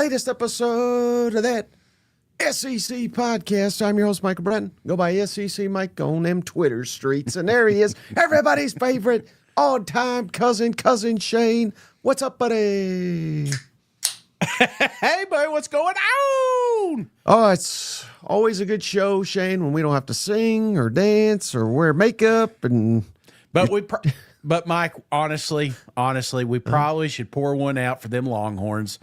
latest episode of that SEC podcast. I'm your host, Michael Brenton. Go by SEC Mike on them Twitter streets. And there he is, everybody's favorite all-time cousin Shane. What's up, buddy? Hey, buddy, what's going on? Oh, it's always a good show, Shane, when we don't have to sing or dance or wear makeup. But Mike, honestly, we probably should pour one out for them Longhorns.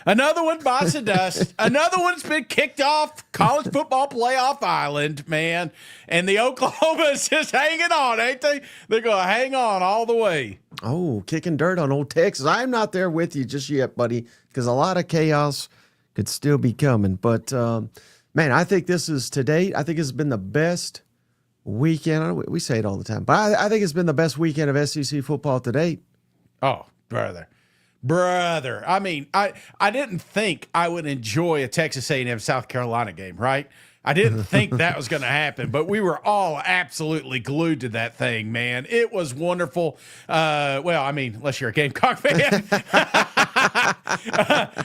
Another one bites the dust. Another one's been kicked off college football playoff island, man. And the Oklahoma is just hanging on, ain't they? They're going to hang on all the way. Oh, kicking dirt on old Texas. I'm not there with you just yet, buddy, because a lot of chaos could still be coming. But, man, I think this is, to date, I think it's been the best weekend. We say it all the time, but I think it's been the best weekend of SEC football to date. Oh, brother. I mean, I didn't think I would enjoy a Texas A&M South Carolina game, right? I didn't think that was going to happen, but we were all absolutely glued to that thing, man. It was wonderful. Well, I mean, unless you're a Gamecock fan.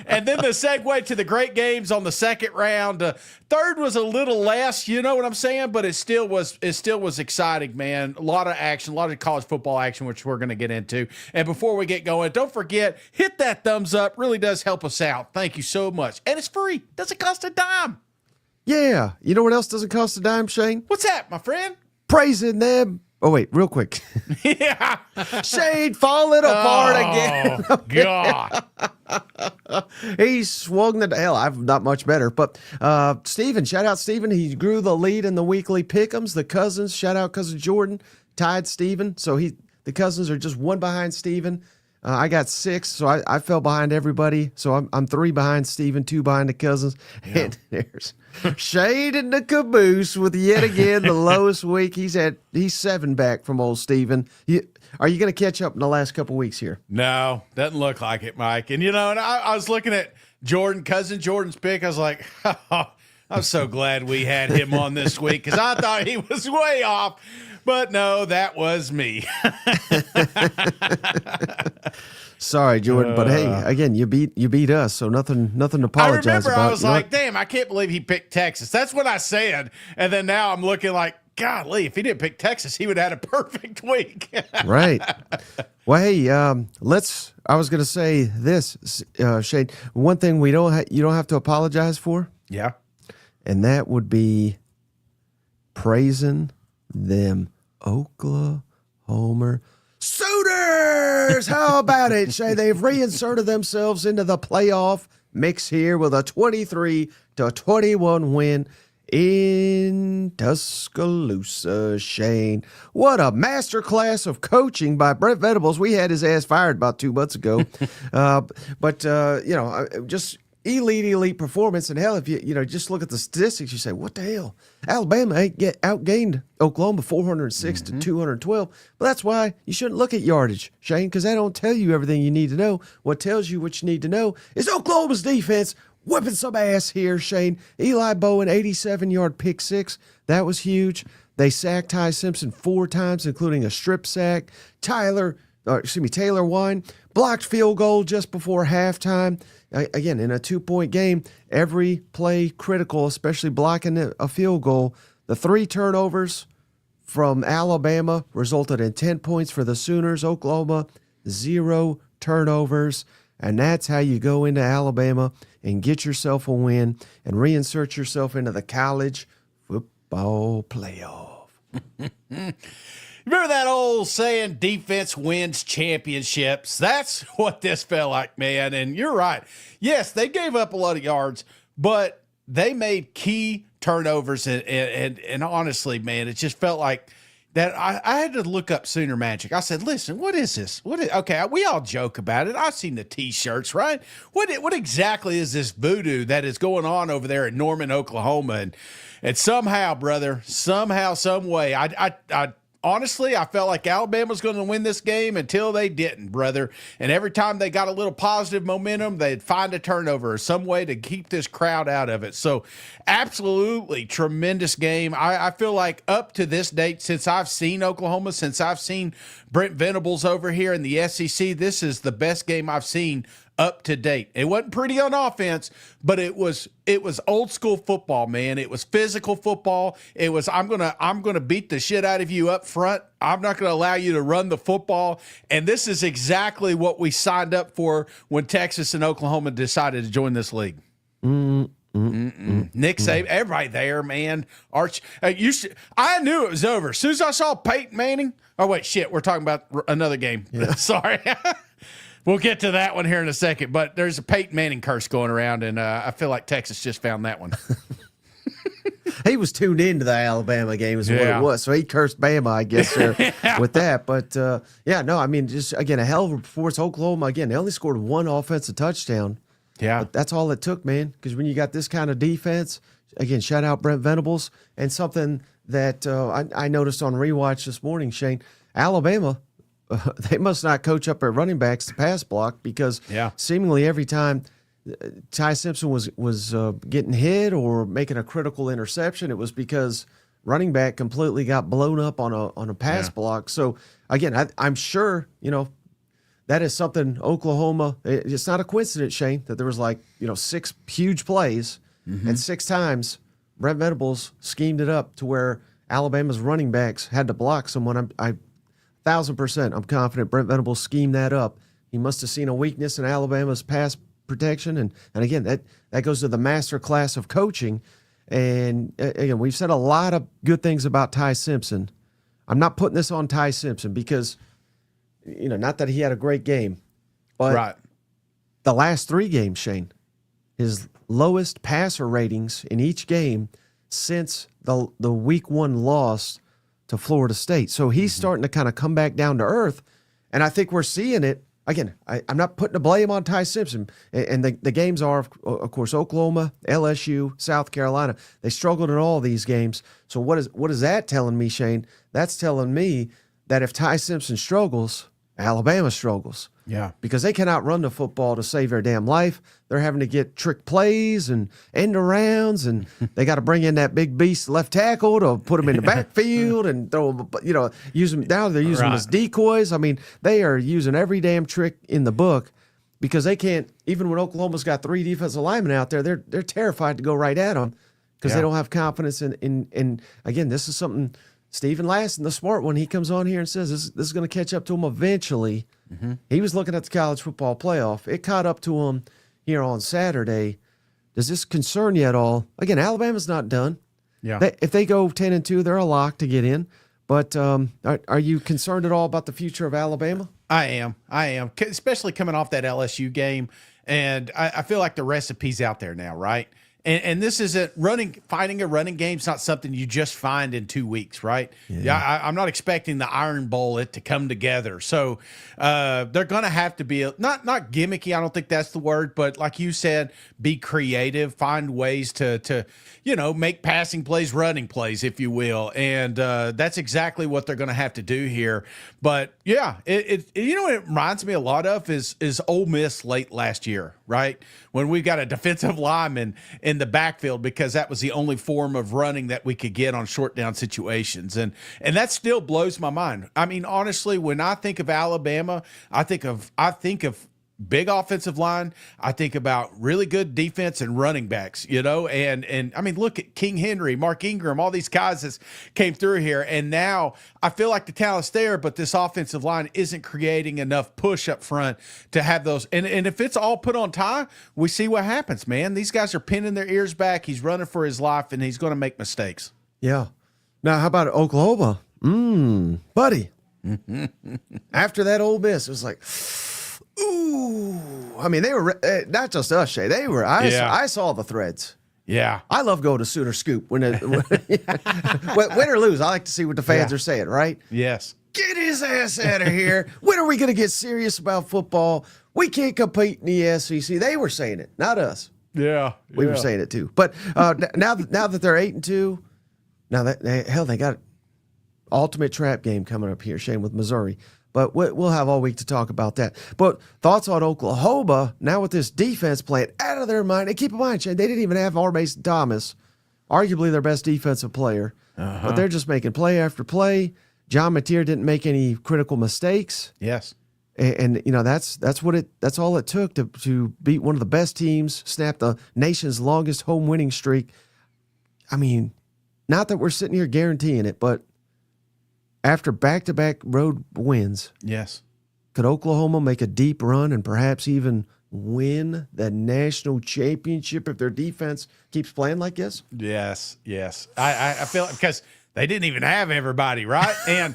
And then the segue to the great games on the second round. Third was a little less, you know what I'm saying? But it still was exciting, man. A lot of action, a lot of college football action, which we're going to get into. And before we get going, don't forget, hit that thumbs up. Really does help us out. Thank you so much. And it's free. Doesn't cost a dime. Yeah. You know what else doesn't cost a dime, Shane? What's that, my friend? Praising them. Oh, wait, real quick. Yeah. Shane falling apart again. God. He swung the hell. I'm not much better. But Steven, shout out Steven. He grew the lead in the weekly pick'ems. The cousins, shout out cousin Jordan, tied Steven. So the cousins are just one behind Steven. I got 6, so I fell behind everybody. So I'm 3 behind Steven, 2 behind the cousins. Yeah. And there's Shade in the caboose with yet again the lowest week. He's 7 back from old Steven. Are you going to catch up in the last couple weeks here? No, doesn't look like it, Mike. And, and I was looking at cousin Jordan's pick. I was like, oh, I'm so glad we had him on this week because I thought he was way off. But no, that was me. Sorry, Jordan, but hey, again, you beat us, so nothing to apologize about. I was like, damn, I can't believe he picked Texas. That's what I said. And then now I'm looking like, golly, if he didn't pick Texas, he would have had a perfect week. Right. Well, hey, I was going to say this, Shane. One thing you don't have to apologize for. Yeah. And that would be praising them Oklahoma Sooners. How about it, Shay? They've reinserted themselves into the playoff mix here with a 23-21 win in Tuscaloosa, Shane. What a masterclass of coaching by Brent Venables. We had his ass fired about 2 months ago. Just elite performance. And hell, if you just look at the statistics, you say, what the hell? Alabama outgained Oklahoma 406 to 212. But that's why you shouldn't look at yardage, Shane, because that don't tell you everything you need to know. What tells you what you need to know is Oklahoma's defense whipping some ass here, Shane. Eli Bowen, 87-yard pick 6. That was huge. They sacked Ty Simpson 4 times, including a strip sack. Taylor Wine blocked field goal just before halftime. Again, in a 2-point game, every play critical, especially blocking a field goal. The 3 turnovers from Alabama resulted in 10 points for the Sooners. Oklahoma, 0 turnovers. And that's how you go into Alabama and get yourself a win and reinsert yourself into the college football playoff. Remember that old saying, defense wins championships? That's what this felt like, man. And you're right. Yes, they gave up a lot of yards, but they made key turnovers. And honestly, man, it just felt like that I had to look up Sooner Magic. I said, listen, what is this? Okay, we all joke about it. I've seen the T-shirts, right? What exactly is this voodoo that is going on over there in Norman, Oklahoma? And somehow, brother, some way, honestly, I felt like Alabama was going to win this game until they didn't, brother. And every time they got a little positive momentum, they'd find a turnover or some way to keep this crowd out of it. So absolutely tremendous game. I feel like up to this date, since I've seen Oklahoma, since I've seen Brent Venables over here in the SEC, this is the best game I've seen up to date. It wasn't pretty on offense, but it was old school football, man. It was physical football. It was I'm gonna beat the shit out of you up front. I'm not gonna allow you to run the football. And this is exactly what we signed up for when Texas and Oklahoma decided to join this league. Nick Saban, everybody there, man. Arch, I knew it was over as soon as I saw Peyton Manning. Oh wait, shit, we're talking about another game. Yeah. Sorry, we'll get to that one here in a second. But there's a Peyton Manning curse going around, and I feel like Texas just found that one. He was tuned into the Alabama game, is what it was. So he cursed Bama, I guess, with that. But I mean, just again, a hell of a performance. Oklahoma, again, they only scored one offensive touchdown. Yeah. But that's all it took, man, because when you got this kind of defense, again, shout out Brent Venables, and something that I noticed on rewatch this morning, Shane, Alabama, they must not coach up at running backs to pass block, because seemingly every time Ty Simpson was getting hit or making a critical interception, it was because running back completely got blown up on a pass block. So, again, I'm sure, that is something Oklahoma, it's not a coincidence, Shane, that there was 6 huge plays, and 6 times Brent Venables schemed it up to where Alabama's running backs had to block someone. I 1,000%, I'm confident Brent Venables schemed that up. He must have seen a weakness in Alabama's pass protection, and again, that goes to the master class of coaching. And again, we've said a lot of good things about Ty Simpson. I'm not putting this on Ty Simpson because not that he had a great game, but the last 3 games, Shane, his lowest passer ratings in each game since the week 1 loss to Florida State. So he's starting to kind of come back down to earth, and I think we're seeing it. Again, I'm not putting the blame on Ty Simpson, and the games are, of course, Oklahoma, LSU, South Carolina. They struggled in all these games. So what is that telling me, Shane? That's telling me that if Ty Simpson struggles, Alabama struggles. Yeah. Because they cannot run the football to save their damn life. They're having to get trick plays and end arounds, and they got to bring in that big beast left tackle to put him in the backfield and throw them, use them. Now they're using them as decoys. I mean, they are using every damn trick in the book because they can't, even when Oklahoma's got 3 defensive linemen out there, they're terrified to go right at them because they don't have confidence in again, this is something Stephen Lasson, the smart one, he comes on here and says this is going to catch up to him eventually. He was looking at the college football playoff. It caught up to him here on Saturday. Does this concern you at all? Again, Alabama's not done. Yeah. If they go 10-2, they're a lock to get in. But are you concerned at all about the future of Alabama? I am, especially coming off that LSU game. And I feel like the recipe's out there now, right? And this isn't finding a running game's not something you just find in 2 weeks, right? Yeah, I'm not expecting the Iron Bowl to come together. So they're going to have to be not gimmicky. I don't think that's the word, but like you said, be creative, find ways to make passing plays, running plays, if you will. And that's exactly what they're going to have to do here. But yeah, what it reminds me a lot of is Ole Miss late last year, right? When we got a defensive lineman in the backfield because that was the only form of running that we could get on short down situations. And that still blows my mind. I mean, honestly, when I think of Alabama, I think of big offensive line. I think about really good defense and running backs, and I mean, look at King Henry, Mark Ingram, all these guys that came through here. And now I feel like the talent's there, but this offensive line isn't creating enough push up front to have those. And if it's all put on Ty, we see what happens, man. These guys are pinning their ears back. He's running for his life and he's going to make mistakes. Yeah. Now, how about Oklahoma? Buddy. After that Ole Miss, it was like, ooh, I mean, they were not just us, Shay. They were. I saw the threads. Yeah, I love going to Sooner Scoop when win or lose. I like to see what the fans are saying. Right? Yes. Get his ass out of here. When are we going to get serious about football? We can't compete in the SEC. They were saying it, not us. Yeah, we were saying it too. But now that they're 8-2, now that they got ultimate trap game coming up here, Shane, with Missouri. But we'll have all week to talk about that. But thoughts on Oklahoma, now with this defense playing out of their mind. And keep in mind, Shane, they didn't even have R. Mason Thomas, arguably their best defensive player. But they're just making play after play. John Mateer didn't make any critical mistakes. Yes. And you know that's all it took to beat one of the best teams, snap the nation's longest home winning streak. I mean, not that we're sitting here guaranteeing it, but after back-to-back road wins, yes, could Oklahoma make a deep run and perhaps even win the national championship if their defense keeps playing like this? Yes. I feel because they didn't even have everybody, right? And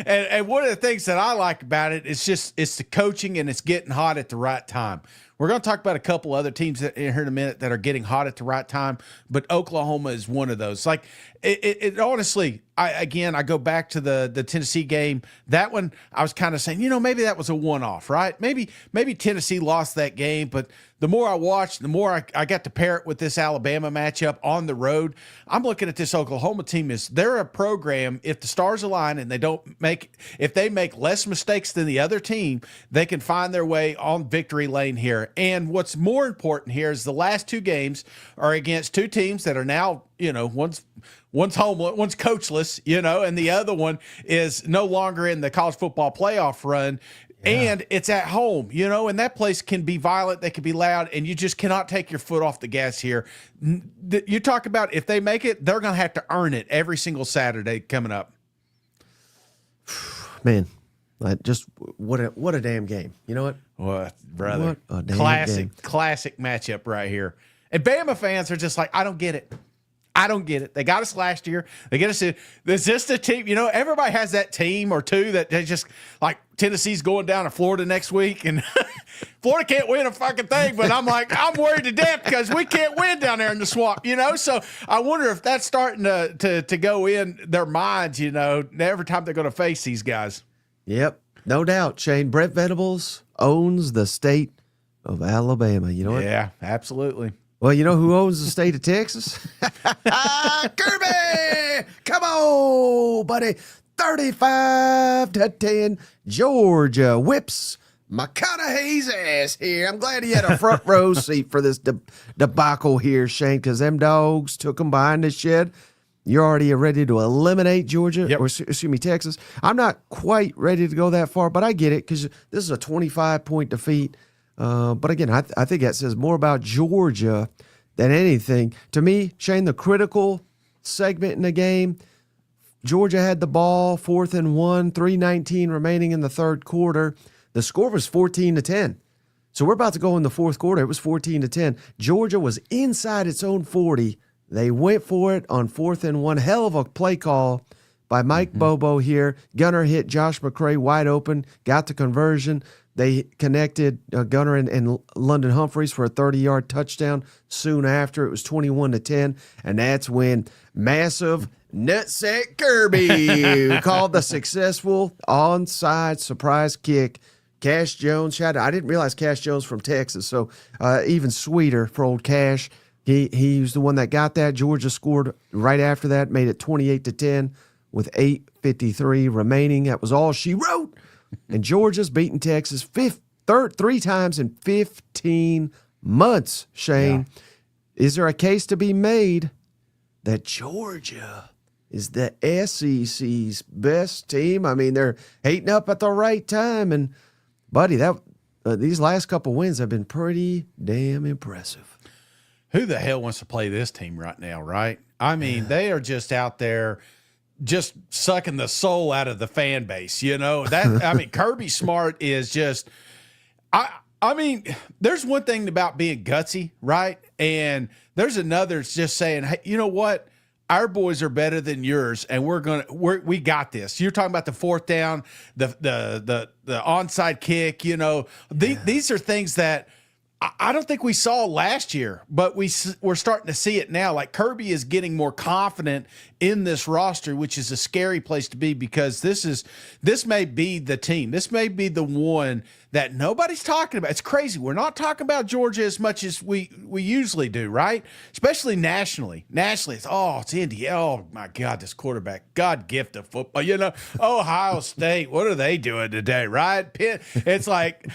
and one of the things that I like about it is it's the coaching and it's getting hot at the right time. We're going to talk about a couple other teams here in a minute that are getting hot at the right time, but Oklahoma is one of those. Like it honestly, I go back to the Tennessee game. That one, I was kind of saying, maybe that was a one-off, right? Maybe Tennessee lost that game, but the more I watched, the more I got to pair it with this Alabama matchup on the road. I'm looking at this Oklahoma team as they're a program. If the stars align and if they make less mistakes than the other team, they can find their way on victory lane here. And what's more important here is the last two games are against two teams that are now, one's homeless, one's coachless, and the other one is no longer in the college football playoff run. Yeah. And it's at home, and that place can be violent. They can be loud, and you just cannot take your foot off the gas here. You talk about if they make it, they're going to have to earn it every single Saturday coming up. Man, just what a damn game. You know what? What, brother? What a damn Classic matchup right here. And Bama fans are just like, I don't get it. They got us last year. They get us. Is this the team? Everybody has that team or two that they just like. Tennessee's going down to Florida next week, and Florida can't win a fucking thing. But I'm worried to death because we can't win down there in the swamp. So I wonder if that's starting to go in their minds. Every time they're going to face these guys. Yep, no doubt. Shane, Brett Venables owns the state of Alabama. You know what? Yeah, absolutely. Well, you know who owns the state of Texas? Kirby! Come on, buddy. 35-10. Georgia whips McConaughey's ass here. I'm glad he had a front row seat for this debacle here, Shane, because them dogs took him behind the shed. You're already ready to eliminate Georgia, or excuse me, Texas. I'm not quite ready to go that far, but I get it because this is a 25-point defeat. But again, I think that says more about Georgia than anything. To me, Shane, the critical segment in the game, Georgia had the ball, 4th and 1, 3:19 remaining in the third quarter. The score was 14-10. So we're about to go in the fourth quarter. It was 14-10. Georgia was inside its own 40. They went for it on 4th and 1. Hell of a play call by Mike Bobo here. Gunner hit Josh McCray wide open, got the conversion. They connected Gunner and London Humphreys for a 30-yard touchdown. Soon after, it was 21-10, and that's when massive nutsack Kirby called the successful onside surprise kick. Cash Jones, I didn't realize Cash Jones from Texas, so even sweeter for old Cash. He was the one that got that. Georgia scored right after that, made it 28-10 with 8:53 remaining. That was all she wrote. And Georgia's beaten Texas three times in 15 months, Shane. Yeah. Is there a case to be made that Georgia is the SEC's best team? I mean, they're heating up at the right time. And, buddy, these last couple wins have been pretty damn impressive. Who the hell wants to play this team right now, right? I mean, they are just out there just sucking the soul out of the fan base, Kirby Smart is just I mean, there's one thing about being gutsy, right? And there's another just saying, hey, you know what? Our boys are better than yours, and we got this. You're talking about the fourth down, the onside kick, These are things that I don't think we saw last year, but we're starting to see it now. Like Kirby is getting more confident in this roster, which is a scary place to be because this may be the team. This may be the one that nobody's talking about. It's crazy. We're not talking about Georgia as much as we usually do, right? Especially nationally. Nationally, it's Indy. Oh my God, this quarterback, God gift of football. Ohio State. What are they doing today, right? Pitt. It's like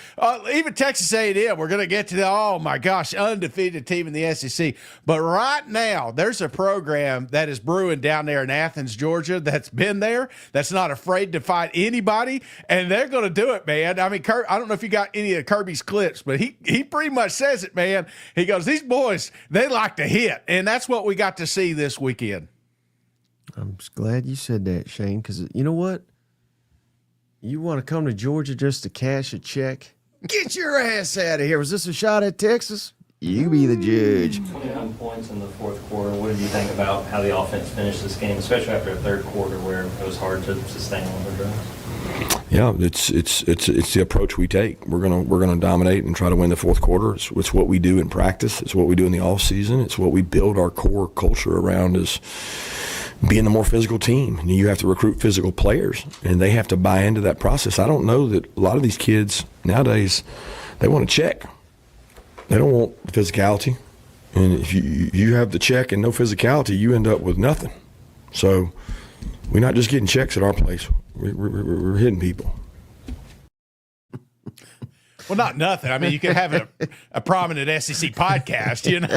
even Texas A&M. We're gonna get to the, oh my gosh, undefeated team in the SEC. But right now, there's a program that is brewing down there in Athens, Georgia, that's been there, that's not afraid to fight anybody, and they're going to do it, man. I mean, I don't know if you got any of Kirby's clips, but he pretty much says it, man. He goes, these boys, they like to hit, and that's what we got to see this weekend. I'm just glad you said that, Shane, because you know what? You want to come to Georgia just to cash a check? Get your ass out of here. Was this a shot at Texas? You be the judge. 29 points in the fourth quarter. What did you think about how the offense finished this game, especially after a third quarter where it was hard to sustain on the drive? Yeah, it's the approach we take. We're gonna dominate and try to win the fourth quarter. It's what we do in practice. It's what we do in the off season. It's what we build our core culture around is being the more physical team. And you have to recruit physical players, and they have to buy into that process. I don't know that a lot of these kids nowadays, they want to check. They don't want the physicality. And if you have the check and no physicality, you end up with nothing. So we're not just getting checks at our place. We're hitting people. Well, not nothing. I mean, you could have a prominent SEC podcast, you know.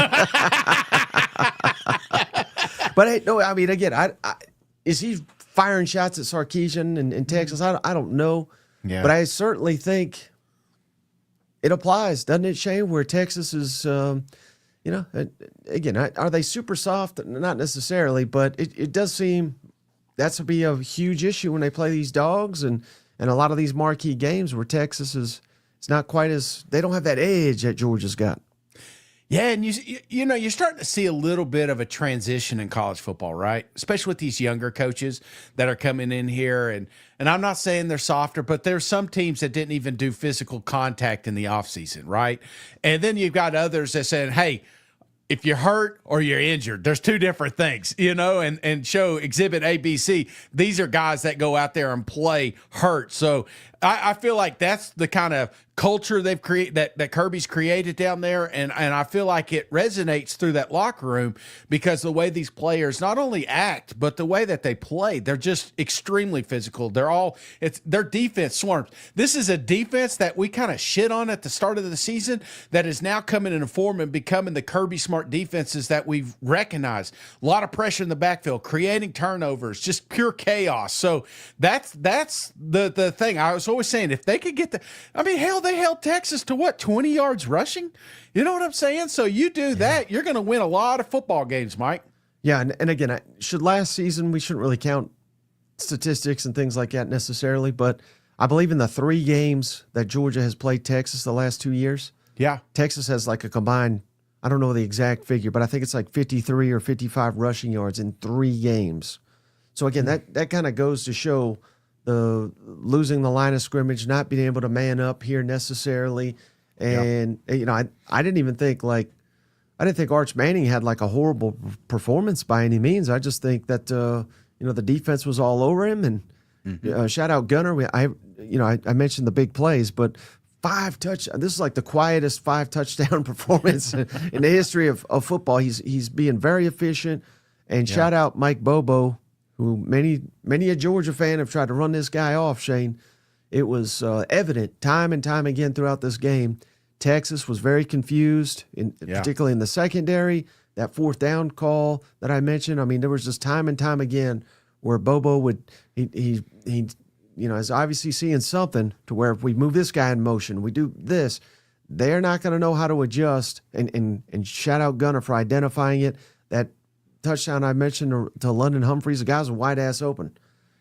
But hey, no, I mean, again, is he firing shots at Sarkisian in Texas? I don't know. Yeah. But I certainly think it applies, doesn't it, Shane, where Texas is, again, are they super soft? Not necessarily, but it does seem that's to be a huge issue when they play these Dogs and a lot of these marquee games where Texas is not quite as – they don't have that edge that Georgia's got. Yeah, and you know, you're starting to see a little bit of a transition in college football, right? Especially with these younger coaches that are coming in here. And I'm not saying they're softer, but there's some teams that didn't even do physical contact in the offseason, right? And then you've got others that said, hey, if you're hurt or you're injured, there's two different things, you know, and show exhibit ABC. These are guys that go out there and play hurt. So I feel like that's the kind of culture they've created that Kirby's created down there. And I feel like it resonates through that locker room because the way these players not only act, but the way that they play, they're just extremely physical. Their defense swarms. This is a defense that we kind of shit on at the start of the season that is now coming into form and becoming the Kirby smart defenses that we've recognized. A lot of pressure in the backfield, creating turnovers, just pure chaos. So that's the thing. I was always saying, if they could get they held Texas to what, 20 yards rushing? You know what I'm saying? So you do that, you're going to win a lot of football games, Mike. Yeah, and again, last season, we shouldn't really count statistics and things like that necessarily, but I believe in the 3 games that Georgia has played Texas the last 2 years, yeah, Texas has like a combined, I don't know the exact figure, but I think it's like 53 or 55 rushing yards in 3 games. So again, that kind of goes to show the losing the line of scrimmage, not being able to man up here necessarily. And, you know, I didn't even think I didn't think Arch Manning had like a horrible performance by any means. I just think that, the defense was all over him. And shout out Gunner. I mentioned the big plays, but 5 touchdowns. This is like the quietest 5 touchdown performance in the history of football. He's being very efficient. And shout out Mike Bobo, who many a Georgia fan have tried to run this guy off, Shane. It was evident time and time again throughout this game. Texas was very confused, particularly in the secondary. That 4th down call that I mentioned, I mean, there was just time and time again where Bobo would he is obviously seeing something to where if we move this guy in motion, we do this, they're not going to know how to adjust. And shout out Gunner for identifying it. That touchdown I mentioned to London Humphreys, the guys were wide ass open.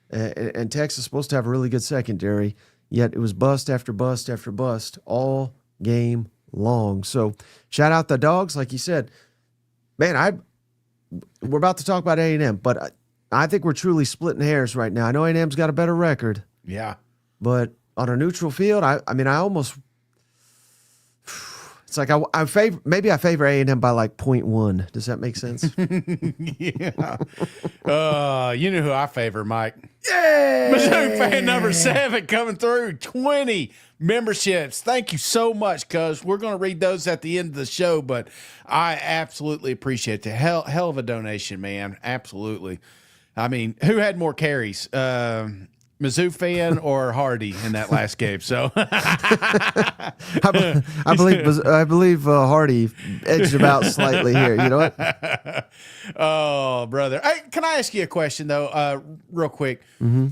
And Texas is supposed to have a really good secondary, yet it was bust after bust after bust all game long. So shout out the Dogs, like you said. Man, we're about to talk about A&M, but I think we're truly splitting hairs right now. I know A&M's got a better record. Yeah. But on a neutral field, I almost it's like I favor A&M by like 0.1. Does that make sense? Yeah. You know who I favor, Mike. Yay! Mizzou fan number 7 coming through. 20 memberships. Thank you so much, cuz we're going to read those at the end of the show, but I absolutely appreciate it. Hell of a donation, man. Absolutely. I mean, who had more carries? Mizzou fan or Hardy in that last game. So I believe Hardy edged him out slightly here. You know what? Oh, brother. Hey, can I ask you a question, though, real quick? Mm-hmm.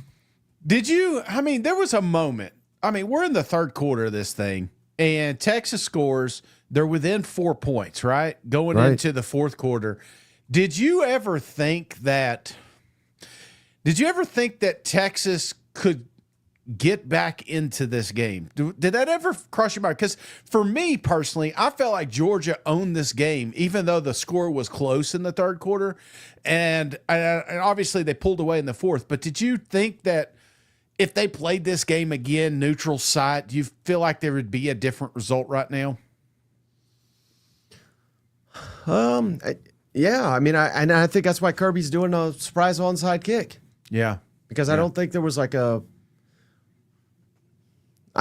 Did you, I mean, there was a moment. I mean, we're in the third quarter of this thing, and Texas scores. They're within 4 points, right? Going into the fourth quarter. Did you ever think that Texas could get back into this game? Did that ever cross your mind? Because for me personally, I felt like Georgia owned this game, even though the score was close in the third quarter. And obviously they pulled away in the fourth. But did you think that if they played this game again, neutral site, do you feel like there would be a different result right now? Yeah. I mean, I think that's why Kirby's doing a surprise onside kick. Yeah. Because I don't think there was I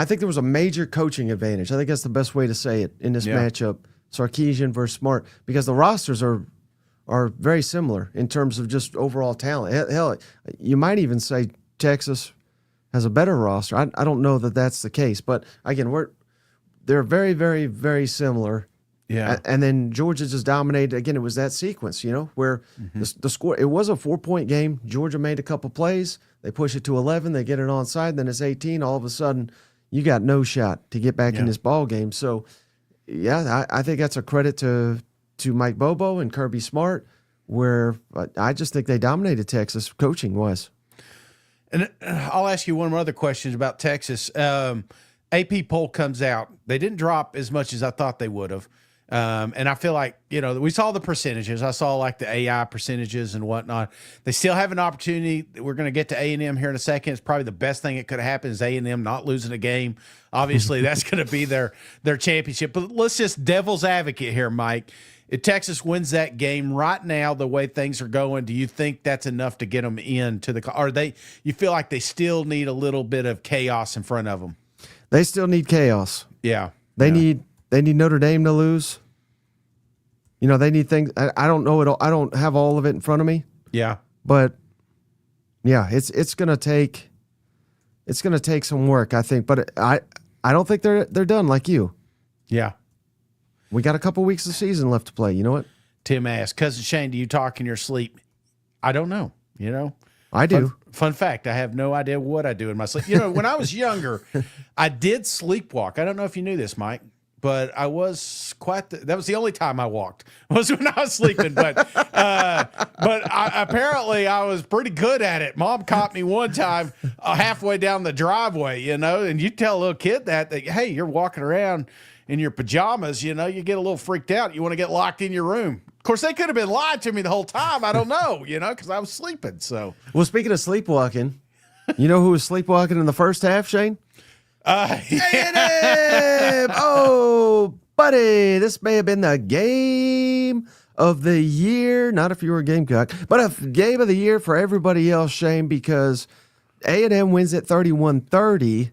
think there was a major coaching advantage. I think that's the best way to say it in this matchup, Sarkisian versus Smart, because the rosters are very similar in terms of just overall talent. Hell, you might even say Texas has a better roster. I don't know that that's the case, but again, they're very, very, very similar. Yeah. And then Georgia just dominated. Again, it was that sequence, where the score, it was a 4-point game. Georgia made a couple plays. They push it to 11. They get it onside. Then it's 18. All of a sudden, you got no shot to get back in this ball game. So, yeah, I think that's a credit to Mike Bobo and Kirby Smart, where I just think they dominated Texas coaching-wise. And I'll ask you one more other question about Texas. AP poll comes out. They didn't drop as much as I thought they would have. And I feel like, we saw the percentages. I saw like the AI percentages and whatnot. They still have an opportunity. We're going to get to A&M here in a second. It's probably the best thing that could have happened is A&M not losing a game. Obviously, that's going to be their championship. But let's just devil's advocate here, Mike. If Texas wins that game right now, the way things are going, do you think that's enough to get them into the – or you feel like they still need a little bit of chaos in front of them? They still need chaos. Yeah. They need Notre Dame to lose. They need things. I don't know it all. I don't have all of it in front of me. Yeah. But yeah, it's gonna take some work, I think. But I don't think they're done like you. Yeah. We got a couple weeks of season left to play. You know what? Tim asked, Cousin Shane, do you talk in your sleep? I don't know. I do. Fun fact, I have no idea what I do in my sleep. When I was younger, I did sleepwalk. I don't know if you knew this, Mike, but I was that was the only time I walked was when I was sleeping. But apparently I was pretty good at it. Mom caught me one time halfway down the driveway, and you tell a little kid that, hey, you're walking around in your pajamas, you get a little freaked out. You want to get locked in your room. Of course, they could have been lying to me the whole time. I don't know, because I was sleeping. So, well, speaking of sleepwalking, you know who was sleepwalking in the first half, Shane? A&M! Oh, buddy, this may have been the game of the year. Not if you were a Gamecock, but a game of the year for everybody else, Shane, because A&M wins at 31-30.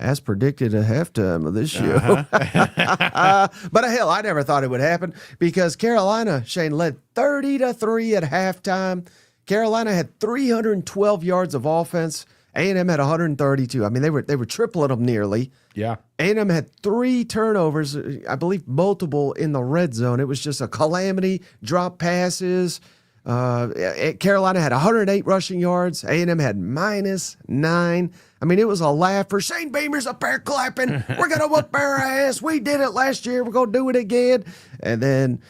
As predicted at halftime of this show. But hell, I never thought it would happen because Carolina, Shane, led 30-3 at halftime. Carolina had 312 yards of offense. A&M had 132. I mean, they were tripling them nearly. Yeah. A&M had 3 turnovers, I believe multiple in the red zone. It was just a calamity, drop passes. Carolina had 108 rushing yards. A&M had -9. I mean, it was a laugh for Shane Beamer's up there clapping. We're going to whoop our ass. We did it last year. We're going to do it again. And then,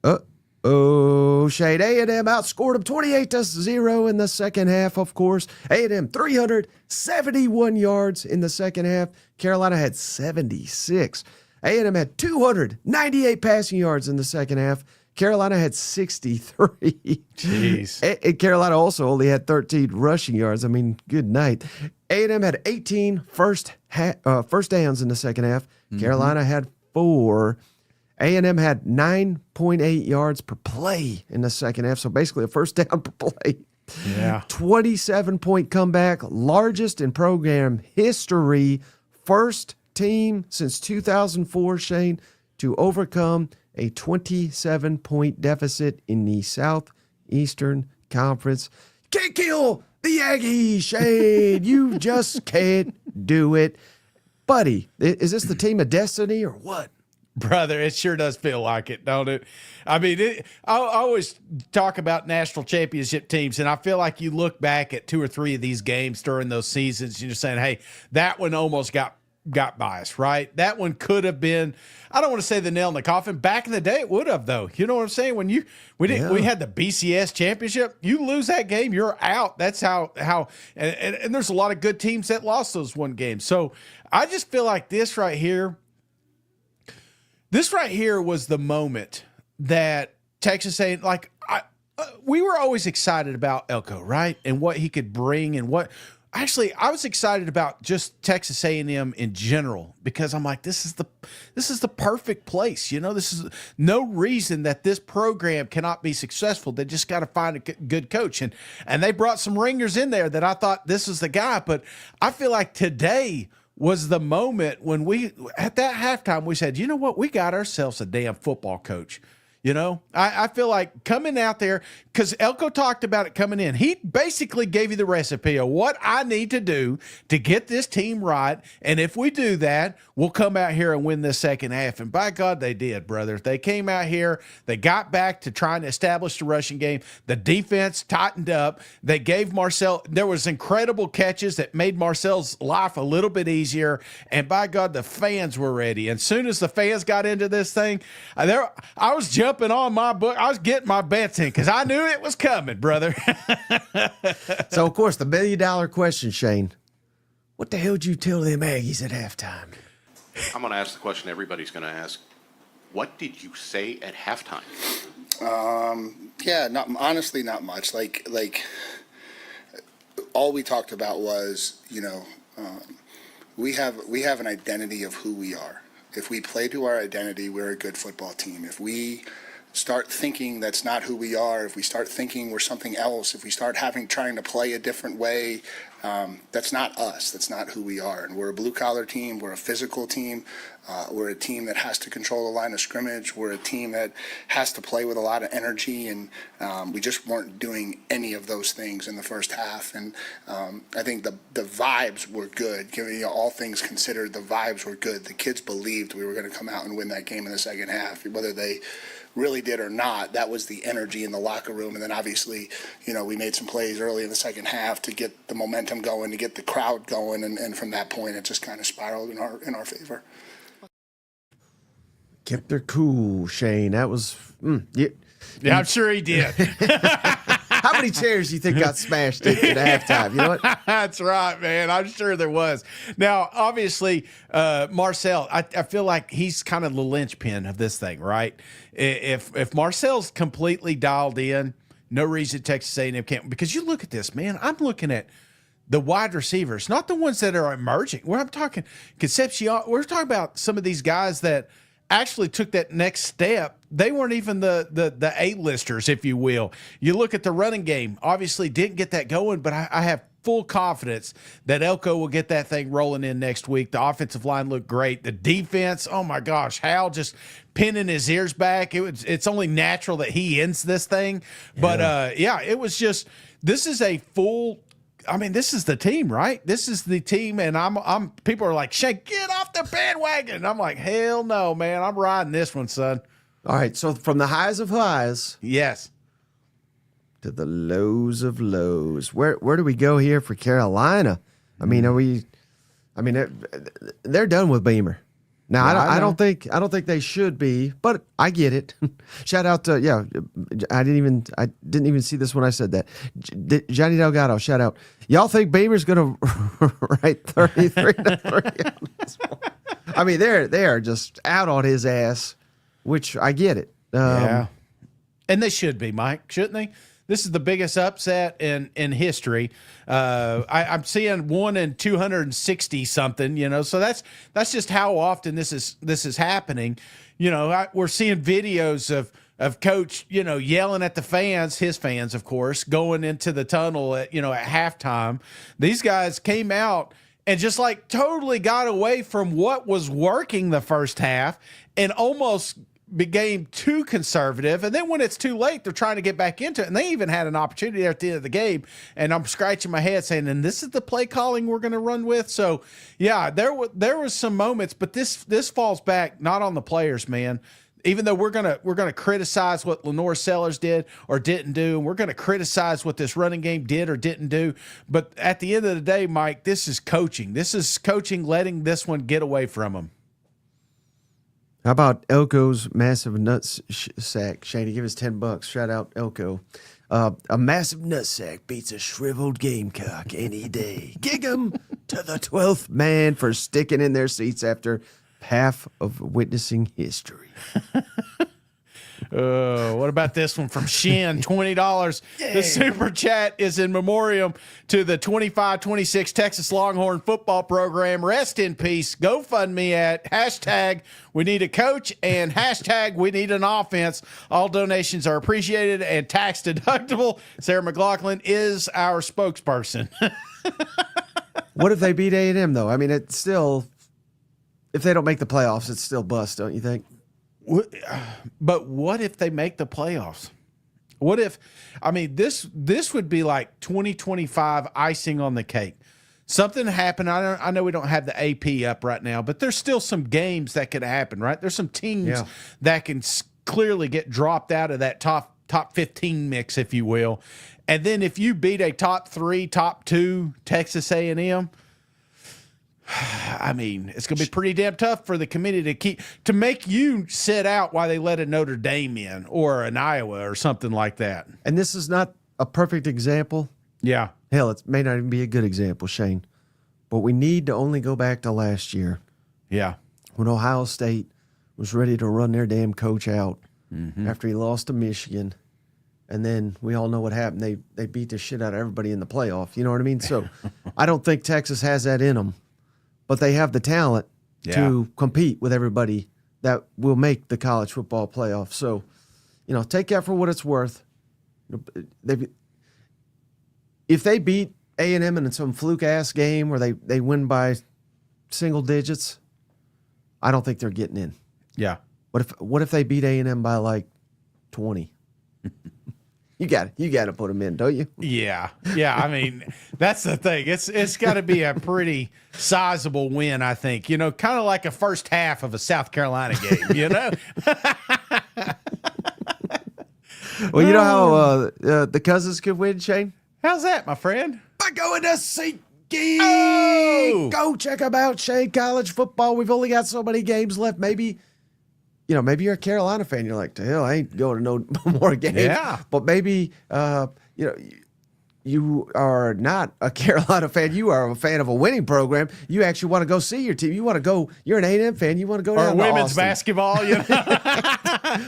Shane, A&M outscored them 28-0 in the second half, of course. A&M 371 yards in the second half. Carolina had 76. A&M had 298 passing yards in the second half. Carolina had 63. Jeez. And Carolina also only had 13 rushing yards. I mean, good night. A&M had 18 first downs in the second half. Carolina had 4. A&M had 9.8 yards per play in the second half, so basically a first down per play. Yeah. 27-point comeback, largest in program history. First team since 2004, Shane, to overcome a 27-point deficit in the Southeastern Conference. Can't kill The Aggies, Shane, you just can't do it. Buddy, is this the team of destiny or what? Brother, it sure does feel like it, don't it? I mean, I always talk about national championship teams, and I feel like you look back at 2 or 3 of these games during those seasons, and you're saying, hey, that one almost got biased, right? That one could have been, I don't want to say the nail in the coffin. Back in the day, it would have, though. You know what I'm saying? When we had the BCS championship, you lose that game, you're out. That's how and there's a lot of good teams that lost those one games. So I just feel like this right here was the moment that Texas A&M, like we were always excited about Elko, right? And what he could bring and what. Actually, I was excited about just Texas A&M in general because I'm like, this is the perfect place. You know, this is no reason that this program cannot be successful. They just got to find a good coach, and they brought some ringers in there that I thought this is the guy. But I feel like today was the moment when we, at that halftime, we said, you know what, we got ourselves a damn football coach. You know, I feel like coming out there, because Elko talked about it coming in. He basically gave you the recipe of what I need to do to get this team right. And if we do that, we'll come out here and win this second half. And by God, they did, brother. They came out here. They got back to trying to establish the rushing game. The defense tightened up. They gave Marcel, there was incredible catches that made Marcel's life a little bit easier. And by God, the fans were ready. And as soon as the fans got into this thing, I was jumping on my book. I was getting my bets in because I knew it was coming, brother. So, of course, the $1 million question, Shane. What the hell did you tell them Aggies at halftime? I'm going to ask the question everybody's going to ask. What did you say at halftime? Yeah, honestly, not much. Like all we talked about was, we have an identity of who we are. If we play to our identity, we're a good football team. If we start thinking that's not who we are, if we start thinking we're something else, if we start trying to play a different way, that's not us. That's not who we are. And we're a blue-collar team. We're a physical team. We're a team that has to control the line of scrimmage. We're a team that has to play with a lot of energy, and we just weren't doing any of those things in the first half. And I think the vibes were good. Given all things considered, the vibes were good. The kids believed we were going to come out and win that game in the second half, whether they really did or not. That was the energy in the locker room. And then obviously, we made some plays early in the second half to get the momentum going, to get the crowd going, and from that point it just kind of spiraled in our favor. Kept her cool, Shane. That was Yeah, I'm sure he did. How many chairs do you think got smashed at halftime? You know what? That's right, man. I'm sure there was. Now, obviously, Marcel, I feel like he's kind of the linchpin of this thing, right? If Marcel's completely dialed in, no reason Texas A&M can't. Because you look at this, man. I'm looking at the wide receivers, not the ones that are emerging. I'm talking Concepcion. We're talking about some of these guys that actually took that next step. They weren't even the A-listers, if you will. You look at the running game, obviously didn't get that going, but I have full confidence that Elko will get that thing rolling in next week. The offensive line looked great. The defense, oh my gosh, Hal just pinning his ears back. It's only natural that he ends this thing. But it was just, this is a full, this is the team, right? This is the team, and I'm. People are like, Shane, get off the bandwagon. I'm like, hell no, man. I'm riding this one, son. All right, so from the highs of highs, yes, to the lows of lows. Where do we go here for Carolina? I mean, they're done with Beamer. Now, I don't think they should be, but I get it. Shout out to I didn't even see this when I said that. Johnny Delgado, shout out. Y'all think Beamer's going to write 33-3 on this one? I mean, they are just out on his ass, which I get it. Yeah, and they should be, Mike, shouldn't they? This is the biggest upset in history. I'm seeing 1 in 260 something. So that's just how often this is happening. We're seeing videos of Coach, yelling at the fans, his fans, of course, going into the tunnel at halftime. These guys came out and just like totally got away from what was working the first half and almost became too conservative. And then when it's too late, they're trying to get back into it. And they even had an opportunity at the end of the game. And I'm scratching my head saying, and this is the play calling we're going to run with. So, yeah, there was some moments, but this falls back not on the players, man. Even though we're gonna criticize what Lenore Sellers did or didn't do, and we're gonna criticize what this running game did or didn't do, but at the end of the day, Mike, this is coaching. This is coaching letting this one get away from them. How about Elko's massive nuts sack? Shane, give us $10. Shout out Elko. A massive nut sack beats a shriveled gamecock any day. Kick 'em to the 12th man for sticking in their seats after half of witnessing history. What about this one from Shin? $20. The super chat is in memoriam to the 25-26 Texas Longhorn football program. Rest in peace. GoFundMe at hashtag we need a coach and hashtag we need an offense. All donations are appreciated and tax deductible. Sarah McLaughlin is our spokesperson. What if they beat A&M, though? I mean, it's still, if they don't make the playoffs, it's still bust, don't you think? But what if they make the playoffs? What if, I mean, this would be like 2025 icing on the cake. Something happened. I know we don't have the AP up right now, but there's still some games that could happen, right? There's some teams that can clearly get dropped out of that top 15 mix, if you will. And then if you beat a top 3, top 2 Texas A&M, I mean, it's going to be pretty damn tough for the committee to make you sit out while they let a Notre Dame in or an Iowa or something like that. And this is not a perfect example. Yeah. Hell, it may not even be a good example, Shane. But we need to only go back to last year. Yeah. When Ohio State was ready to run their damn coach out after he lost to Michigan. And then we all know what happened. They beat the shit out of everybody in the playoff. You know what I mean? So I don't think Texas has that in them. But they have the talent to compete with everybody that will make the college football playoff. So, take that for what it's worth. If they beat A&M in some fluke-ass game where they win by single digits, I don't think they're getting in. Yeah. What if they beat A&M by like 20? You got to put them in, don't you? Yeah. Yeah. I mean, that's the thing. It's got to be a pretty sizable win, I think. Kind of like a first half of a South Carolina game, Well, you know how the Cousins could win, Shane? How's that, my friend? By going to SeatGeek. Oh! Go check them out, Shane. College football. We've only got so many games left. Maybe you're a Carolina fan. You're like, to hell, I ain't going to no more games. Yeah. But maybe, you are not a Carolina fan. You are a fan of a winning program. You actually want to go see your team. You want to go. You're an A&M fan. You want to go down or to women's Austin. basketball.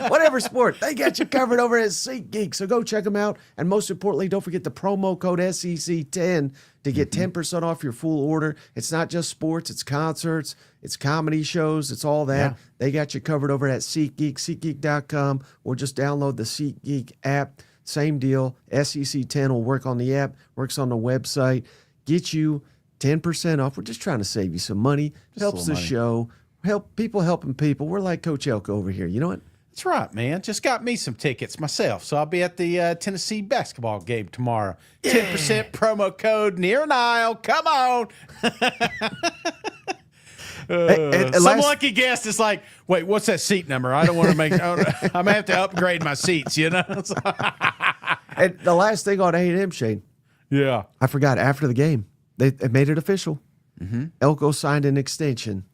Whatever sport. They got you covered over at SeatGeek. So go check them out. And most importantly, don't forget the promo code SEC10 to get 10% off your full order. It's not just sports. It's concerts. It's comedy shows. It's all that. Yeah. They got you covered over at SeatGeek, SeatGeek.com, or just download the SeatGeek app. Same deal. SEC10 will work on the app, works on the website. Get you 10% off. We're just trying to save you some money. Helps the show. Help people helping people. We're like Coach Elko over here. You know what? That's right, man. Just got me some tickets myself. So I'll be at the Tennessee basketball game tomorrow. 10% promo code near Nile. Come on. Some lucky guest is like, wait, what's that seat number? I don't want to make. I'm gonna have to upgrade my seats. And the last thing on A&M, Shane. Yeah, I forgot. After the game, they made it official. Elko signed an extension,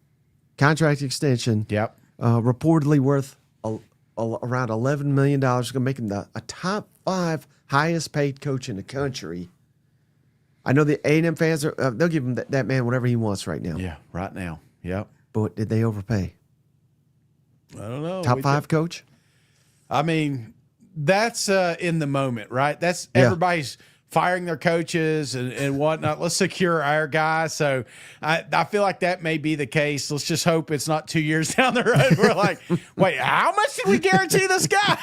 contract extension. Yep. Reportedly worth around $11 million. Going to make him a top 5 highest paid coach in the country. I know the A&M fans they'll give him that man whatever he wants right now. Yeah, right now. Yep. But did they overpay? I don't know. Top 5 coach? I mean, that's in the moment, right? That's everybody's firing their coaches and whatnot. Let's secure our guys. So I feel like that may be the case. Let's just hope it's not 2 years down the road. We're like, wait, how much did we guarantee this guy?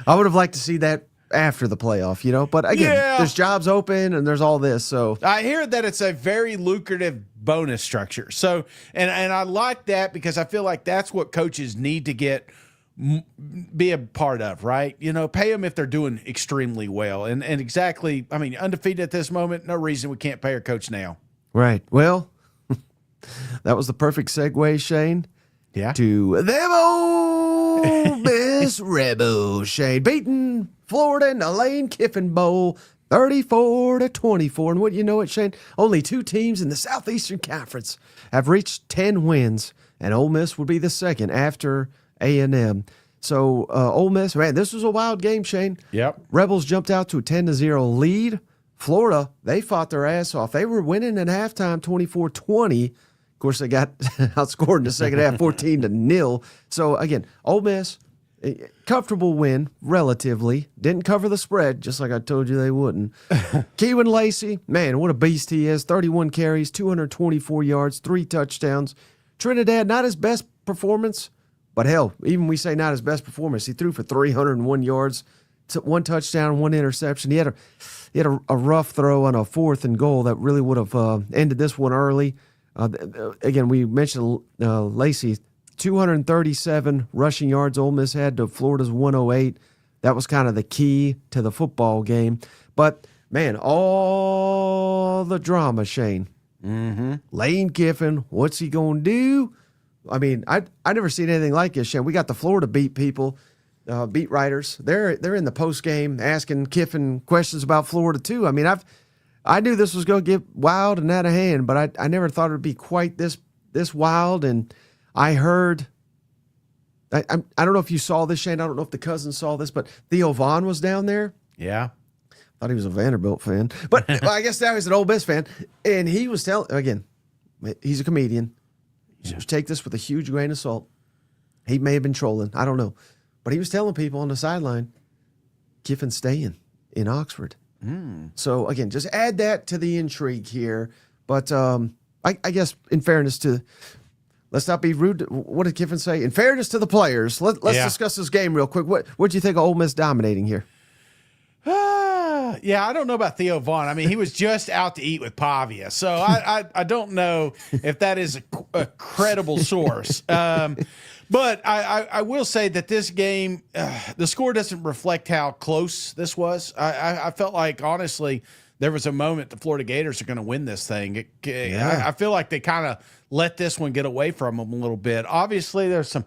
I would have liked to see that after the playoff, But again, there's jobs open and there's all this. So I hear that it's a very lucrative bonus structure. So, and I like that because I feel like that's what coaches need to be a part of, right? Pay them if they're doing extremely well. And exactly, I mean, undefeated at this moment, no reason we can't pay our coach now. Right. Well, that was the perfect segue, Shane. Yeah. To them Ole Miss Rebels, Shane. Beating Florida in the Lane Kiffin Bowl 34-24. And what you know it, Shane? Only 2 teams in the Southeastern Conference have reached 10 wins, and Ole Miss would be the second after A&M. So Ole Miss, man, this was a wild game, Shane. Yep. Rebels jumped out to a 10-0 lead. Florida, they fought their ass off. They were winning at halftime 24-20. Of course, they got outscored in the second half 14-0. So, again, Ole Miss, comfortable win, relatively. Didn't cover the spread, just like I told you they wouldn't. Keewan Lacey, man, what a beast he is. 31 carries, 224 yards, 3 touchdowns. Trinidad, not his best performance, but hell, even we say not his best performance, he threw for 301 yards, 1 touchdown, 1 interception. He had a rough throw on a 4th and goal that really would have ended this one early. Again, we mentioned Lacey, 237 rushing yards Ole Miss had to Florida's 108. That was kind of the key to the football game. But, man, all the drama, Shane. Mm-hmm. Lane Kiffin, what's he going to do? I mean, I never seen anything like this, Shane. We got the Florida beat people. Beat writers, they're in the post game asking Kiffin questions about Florida too. I mean, I knew this was going to get wild and out of hand, but I never thought it would be quite this wild. And I heard, I don't know if you saw this, Shane. I don't know if the cousins saw this, but Theo Vaughn was down there. Yeah, thought he was a Vanderbilt fan, but well, I guess now he's an Ole Miss fan. And he was telling, again, he's a comedian. So take this with a huge grain of salt. He may have been trolling. I don't know. But he was telling people on the sideline, Kiffin's staying in Oxford. So, again, just add that to the intrigue here. But I guess in fairness to – let's not be rude. What did Kiffin say? In fairness to the players, let's discuss this game real quick. What do you think of Ole Miss dominating here? Yeah, I don't know about Theo Vaughn. I mean, he was just out to eat with Pavia. So I don't know if that is a credible source. But I will say that this game, the score doesn't reflect how close this was. I felt like, honestly, there was a moment the Florida Gators are going to win this thing. I feel like they kind of let this one get away from them a little bit. Obviously, there's some,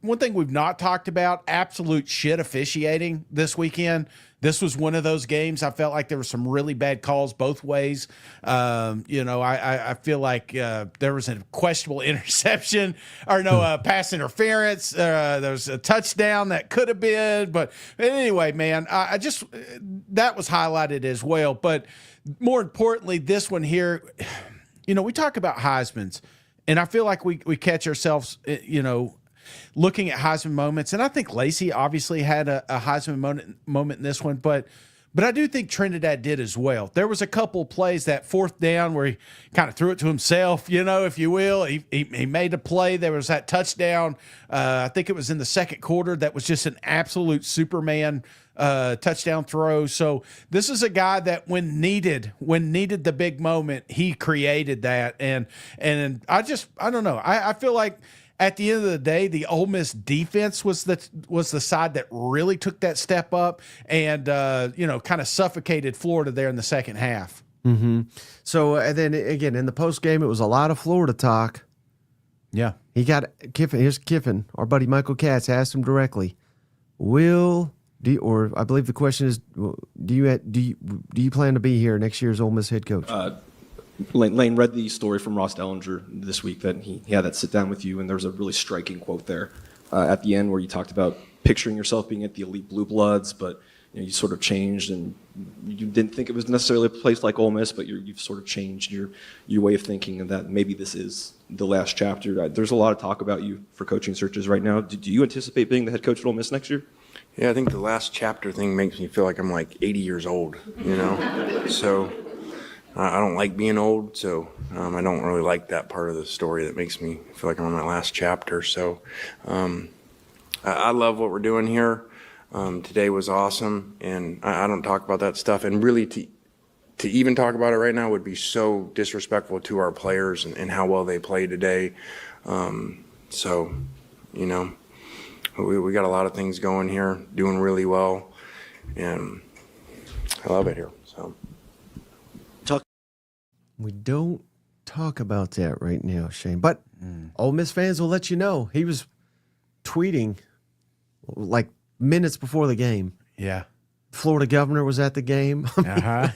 one thing we've not talked about, absolute shit officiating this weekend. This was one of those games. I felt like there were some really bad calls both ways. I feel like there was a questionable interception pass interference. There was a touchdown that could have been. But anyway, man, that was highlighted as well. But more importantly, this one here, we talk about Heisman's, and I feel like we catch ourselves, looking at Heisman moments, and I think Lacey obviously had a Heisman moment in this one, but I do think Trinidad did as well. There was a couple plays, that 4th down where he kind of threw it to himself, if you will. He made a play. There was that touchdown. I think it was in the second quarter. That was just an absolute Superman touchdown throw. So this is a guy that when needed the big moment, he created that. And I don't know. I feel like at the end of the day, the Ole Miss defense was the side that really took that step up and kind of suffocated Florida there in the second half. Mm-hmm. So and then again in the post game, it was a lot of Florida talk. Yeah, he got Kiffin. Here's Kiffin. Our buddy Michael Katz asked him directly, or I believe the question is, do you plan to be here next year's Ole Miss head coach? Lane read the story from Ross Dellinger this week that he had that sit down with you, and there was a really striking quote there at the end where you talked about picturing yourself being at the elite blue bloods, but you sort of changed, and you didn't think it was necessarily a place like Ole Miss, but you've sort of changed your way of thinking, and that maybe this is the last chapter. There's a lot of talk about you for coaching searches right now. Do you anticipate being the head coach at Ole Miss next year? Yeah, I think the last chapter thing makes me feel like I'm like 80 years old, So I don't like being old, so I don't really like that part of the story that makes me feel like I'm on my last chapter. So I love what we're doing here. Today was awesome, and I don't talk about that stuff. And really, to even talk about it right now would be so disrespectful to our players and how well they played today. So, you know, we got a lot of things going here, doing really well, and I love it here. So We don't talk about that right now, Shane. But Ole Miss fans will let you know. He was tweeting like minutes before the game. Yeah. Florida governor was at the game. Yeah.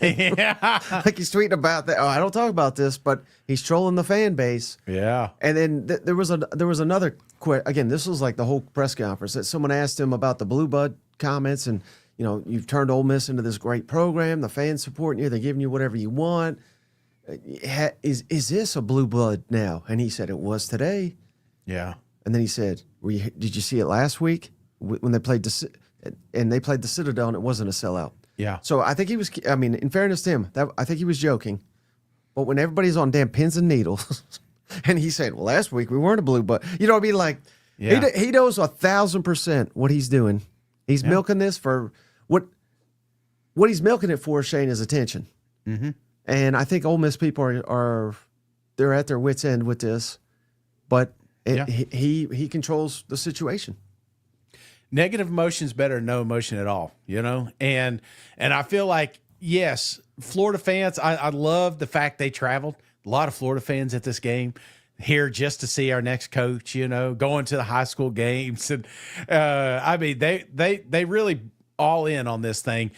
Like he's tweeting about that. Oh, I don't talk about this, but he's trolling the fan base. Yeah. And then there was another again. This was like the whole press conference that someone asked him about the Blue Bud comments, and you know, you've turned Ole Miss into this great program. The fans supporting you. They're giving you whatever you want. Is this a Blue Blood now? And he said it was today. Yeah. And then he said, did you see it last week when they played the Citadel and it wasn't a sellout? Yeah. So I think he was. I mean, in fairness to him, I think he was joking. But when everybody's on damn pins and needles, and he said, "Well, last week we weren't a Blue Blood," you know what I mean? Like, yeah. he knows 1,000% what he's doing. He's milking this for what he's milking it for. Shane, is attention. Mm-hmm. And I think Ole Miss people are they're at their wits' end with this, but he controls the situation. Negative emotion is better than no emotion at all, you know? And I feel like, yes, Florida fans, I love the fact they traveled. A lot of Florida fans at this game here just to see our next coach, you know, going to the high school games. And I mean, they really all in on this thing.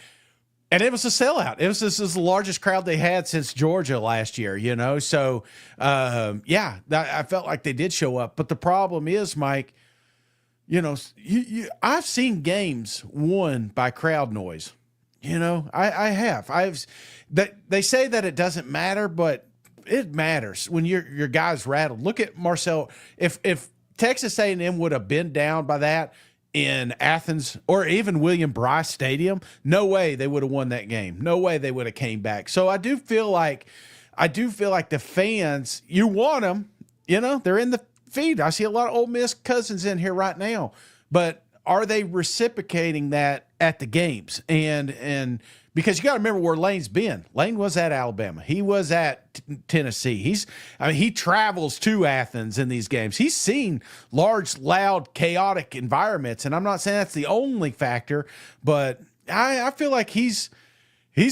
And it was a sellout. This is the largest crowd they had since Georgia last year, you know? So, I felt like they did show up. But the problem is, Mike, you know, I've seen games won by crowd noise. You know, I have. They say that it doesn't matter, but it matters when your guys rattled. Look at Marcel. If Texas A&M would have been down by that in Athens or even William Bryce Stadium, no way they would have won that game. No way they would have came back. So I do feel like the fans, you want them, you know, they're in the feed. I see a lot of Ole Miss cousins in here right now, but are they reciprocating that at the games? And because you got to remember where Lane's been. Lane was at Alabama. He was at Tennessee. He travels to Athens in these games. He's seen large, loud, chaotic environments. And I'm not saying that's the only factor, but I feel like he's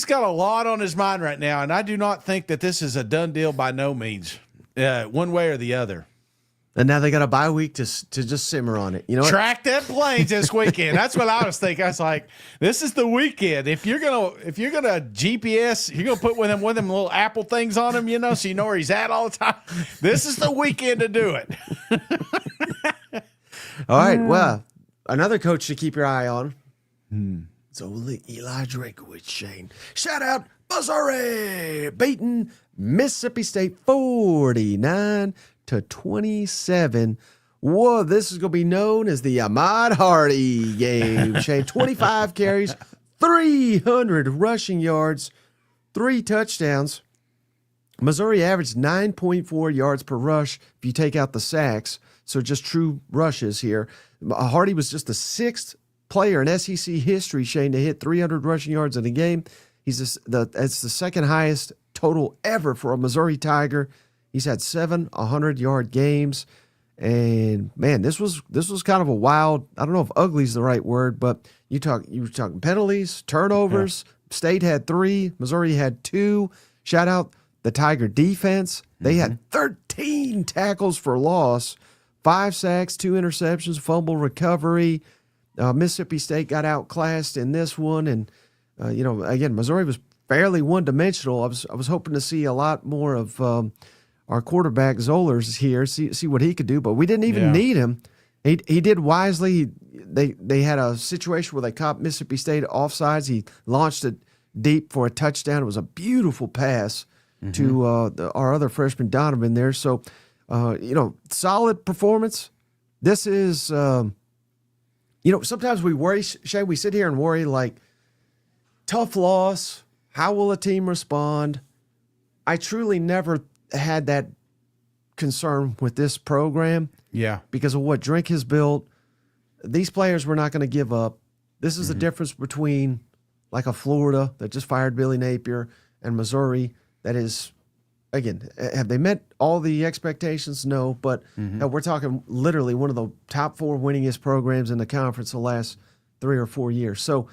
got a lot on his mind right now. And I do not think that this is a done deal by no means, one way or the other. And now they got a bye week to just simmer on it. You know what? Track that planes this weekend. That's what I was thinking. I was like, this is the weekend. If you're gonna GPS, you're gonna put one of them little Apple things on him, you know, so you know where he's at all the time. This is the weekend to do it. All right. Well, another coach to keep your eye on. It's Eli Drakowitz, Shane. Shout out Missouri beating Mississippi State 49-27. Whoa, this is going to be known as the Ahmad Hardy game. Shane, 25 carries, 300 rushing yards, 3 touchdowns. Missouri averaged 9.4 yards per rush if you take out the sacks, so just true rushes here. Hardy was just the 6th player in SEC history, Shane, to hit 300 rushing yards in a game. It's the second highest total ever for a Missouri Tiger. He's had 7 100-yard games. And man, this was kind of a wild, I don't know if ugly is the right word, but you were talking penalties, turnovers. Yeah. State had 3, Missouri had 2. Shout out the Tiger defense. They had 13 tackles for loss, 5 sacks, 2 interceptions, fumble recovery. Mississippi State got outclassed in this one. And, again, Missouri was fairly one-dimensional. I was hoping to see a lot more of our quarterback Zollers here, see what he could do, but we didn't even need him. He did wisely. They had a situation where they caught Mississippi State offsides. He launched it deep for a touchdown. It was a beautiful pass to our other freshman Donovan there. So, solid performance. This is, sometimes we worry, Shay, we sit here and worry like, tough loss. How will a team respond? I truly never had that concern with this program. Yeah. Because of what Drink has built. These players were not going to give up. This is the difference between like a Florida that just fired Billy Napier and Missouri that is, again, have they met all the expectations? No, but we're talking literally one of the top 4 winningest programs in the conference the last 3 or 4 years. So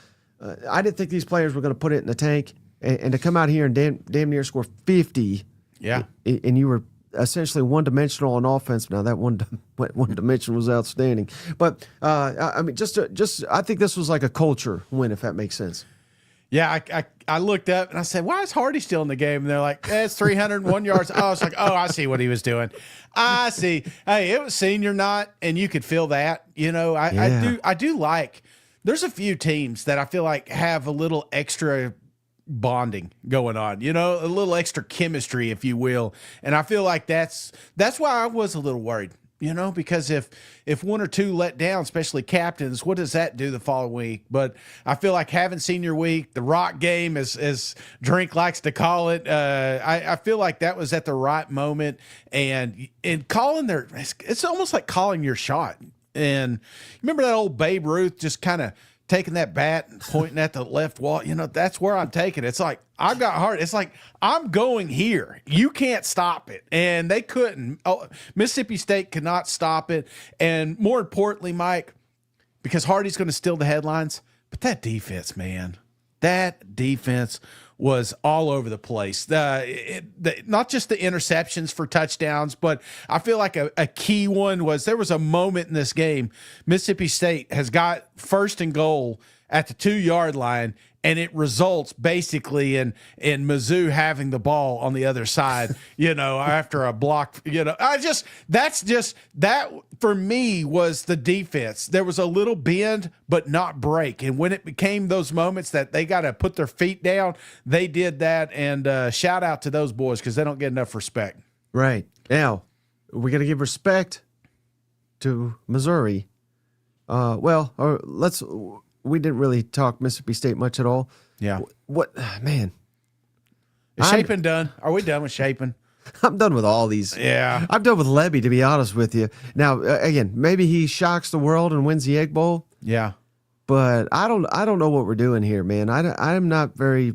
I didn't think these players were going to put it in the tank and to come out here and damn near score 50. Yeah. And you were essentially one-dimensional on offense. Now that one dimension was outstanding, but I mean, just I think this was like a culture win, if that makes sense. Yeah, I looked up and I said, why is Hardy still in the game? And they're like, it's 301 yards. I was like, oh, I see what he was doing. I see. Hey, it was senior night, and you could feel that. You know, I do like. There's a few teams that I feel like have a little extra bonding going on, you know, a little extra chemistry, if you will. And I feel like that's why I was a little worried, you know, because if one or two let down, especially captains, what does that do the following week? But I feel like having senior week, the rock game, as Drink likes to call it, I feel like that was at the right moment. And calling it's almost like calling your shot. And remember that old Babe Ruth just kind of taking that bat and pointing at the left wall? You know, that's where I'm taking it. It's like, I've got heart. It's like, I'm going here. You can't stop it. And they couldn't. Oh, Mississippi State could not stop it. And more importantly, Mike, because Hardy's going to steal the headlines, but that defense, man, that defense was all over the place. Not just the interceptions for touchdowns, but I feel like a key one was there was a moment in this game. Mississippi State has got 1st and goal at the 2-yard line, and it results basically in Mizzou having the ball on the other side, you know, after a block, you know. That for me was the defense. There was a little bend, but not break. And when it became those moments that they got to put their feet down, they did that. And shout out to those boys because they don't get enough respect. Right. Now, we're going to give respect to Missouri. We didn't really talk Mississippi State much at all. Yeah. What, man? Is Shapin done? Are we done with Shapin? I'm done with all these. Yeah. I'm done with Levy, to be honest with you. Now, again, maybe he shocks the world and wins the Egg Bowl. Yeah. But I don't know what we're doing here, man. I'm not very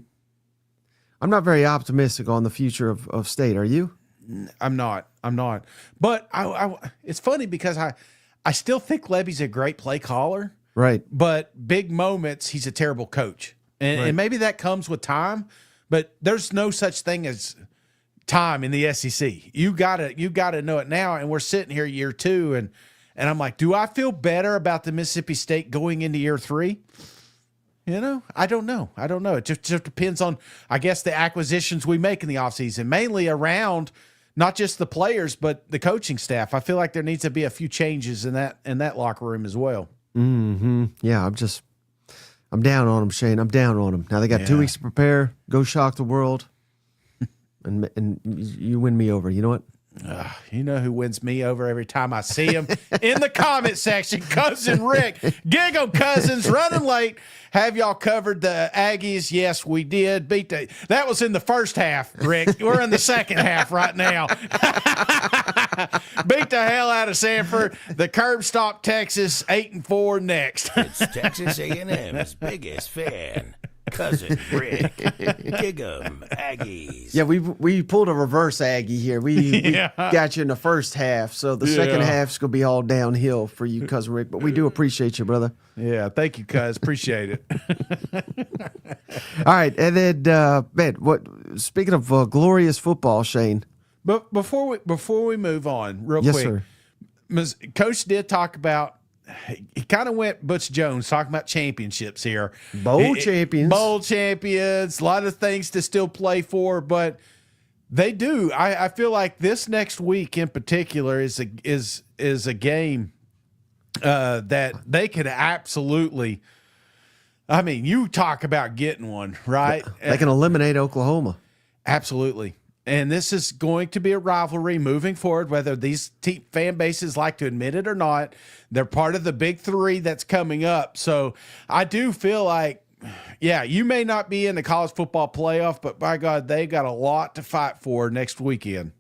optimistic on the future of State. Are you? I'm not. But it's funny because I still think Levy's a great play caller. Right. But big moments, he's a terrible coach. And maybe that comes with time, but there's no such thing as time in the SEC. You gotta know it now. And we're sitting here year 2, and I'm like, do I feel better about the Mississippi State going into year 3? You know, I don't know. It just depends on, I guess, the acquisitions we make in the offseason, mainly around not just the players, but the coaching staff. I feel like there needs to be a few changes in that locker room as well. Mm-hmm. Yeah, I'm down on them, Shane. I'm down on them. Now they got 2 weeks to prepare. Go shock the world, and you win me over. You know what? You know who wins me over every time I see him? In the comment section, Cousin Rick. Giggle Cousins, running late. Have y'all covered the Aggies? Yes, we did. That was in the first half, Rick. We're in the second half right now. Beat the hell out of Sanford. The curb stop Texas, 8-4 next. It's Texas A&M's biggest fan. Cousin Rick, Gig'em, Aggies. Yeah, we pulled a reverse Aggie here. We got you in the first half, so the second half's gonna be all downhill for you, Cousin Rick. But we do appreciate you, brother. Yeah, thank you, cuz. Appreciate it. All right, and then man, speaking of glorious football, Shane. But before we move on, real yes, quick, sir. Coach did talk about. He kind of went Butch Jones talking about championships here. Bowl champions. A lot of things to still play for, but they do. I feel like this next week in particular is a game that they could absolutely. I mean, you talk about getting one, right? They can eliminate Oklahoma. Absolutely. And this is going to be a rivalry moving forward, whether these fan bases like to admit it or not. They're part of the big 3 that's coming up. So I do feel like, yeah, you may not be in the college football playoff, but by God, they got a lot to fight for next weekend.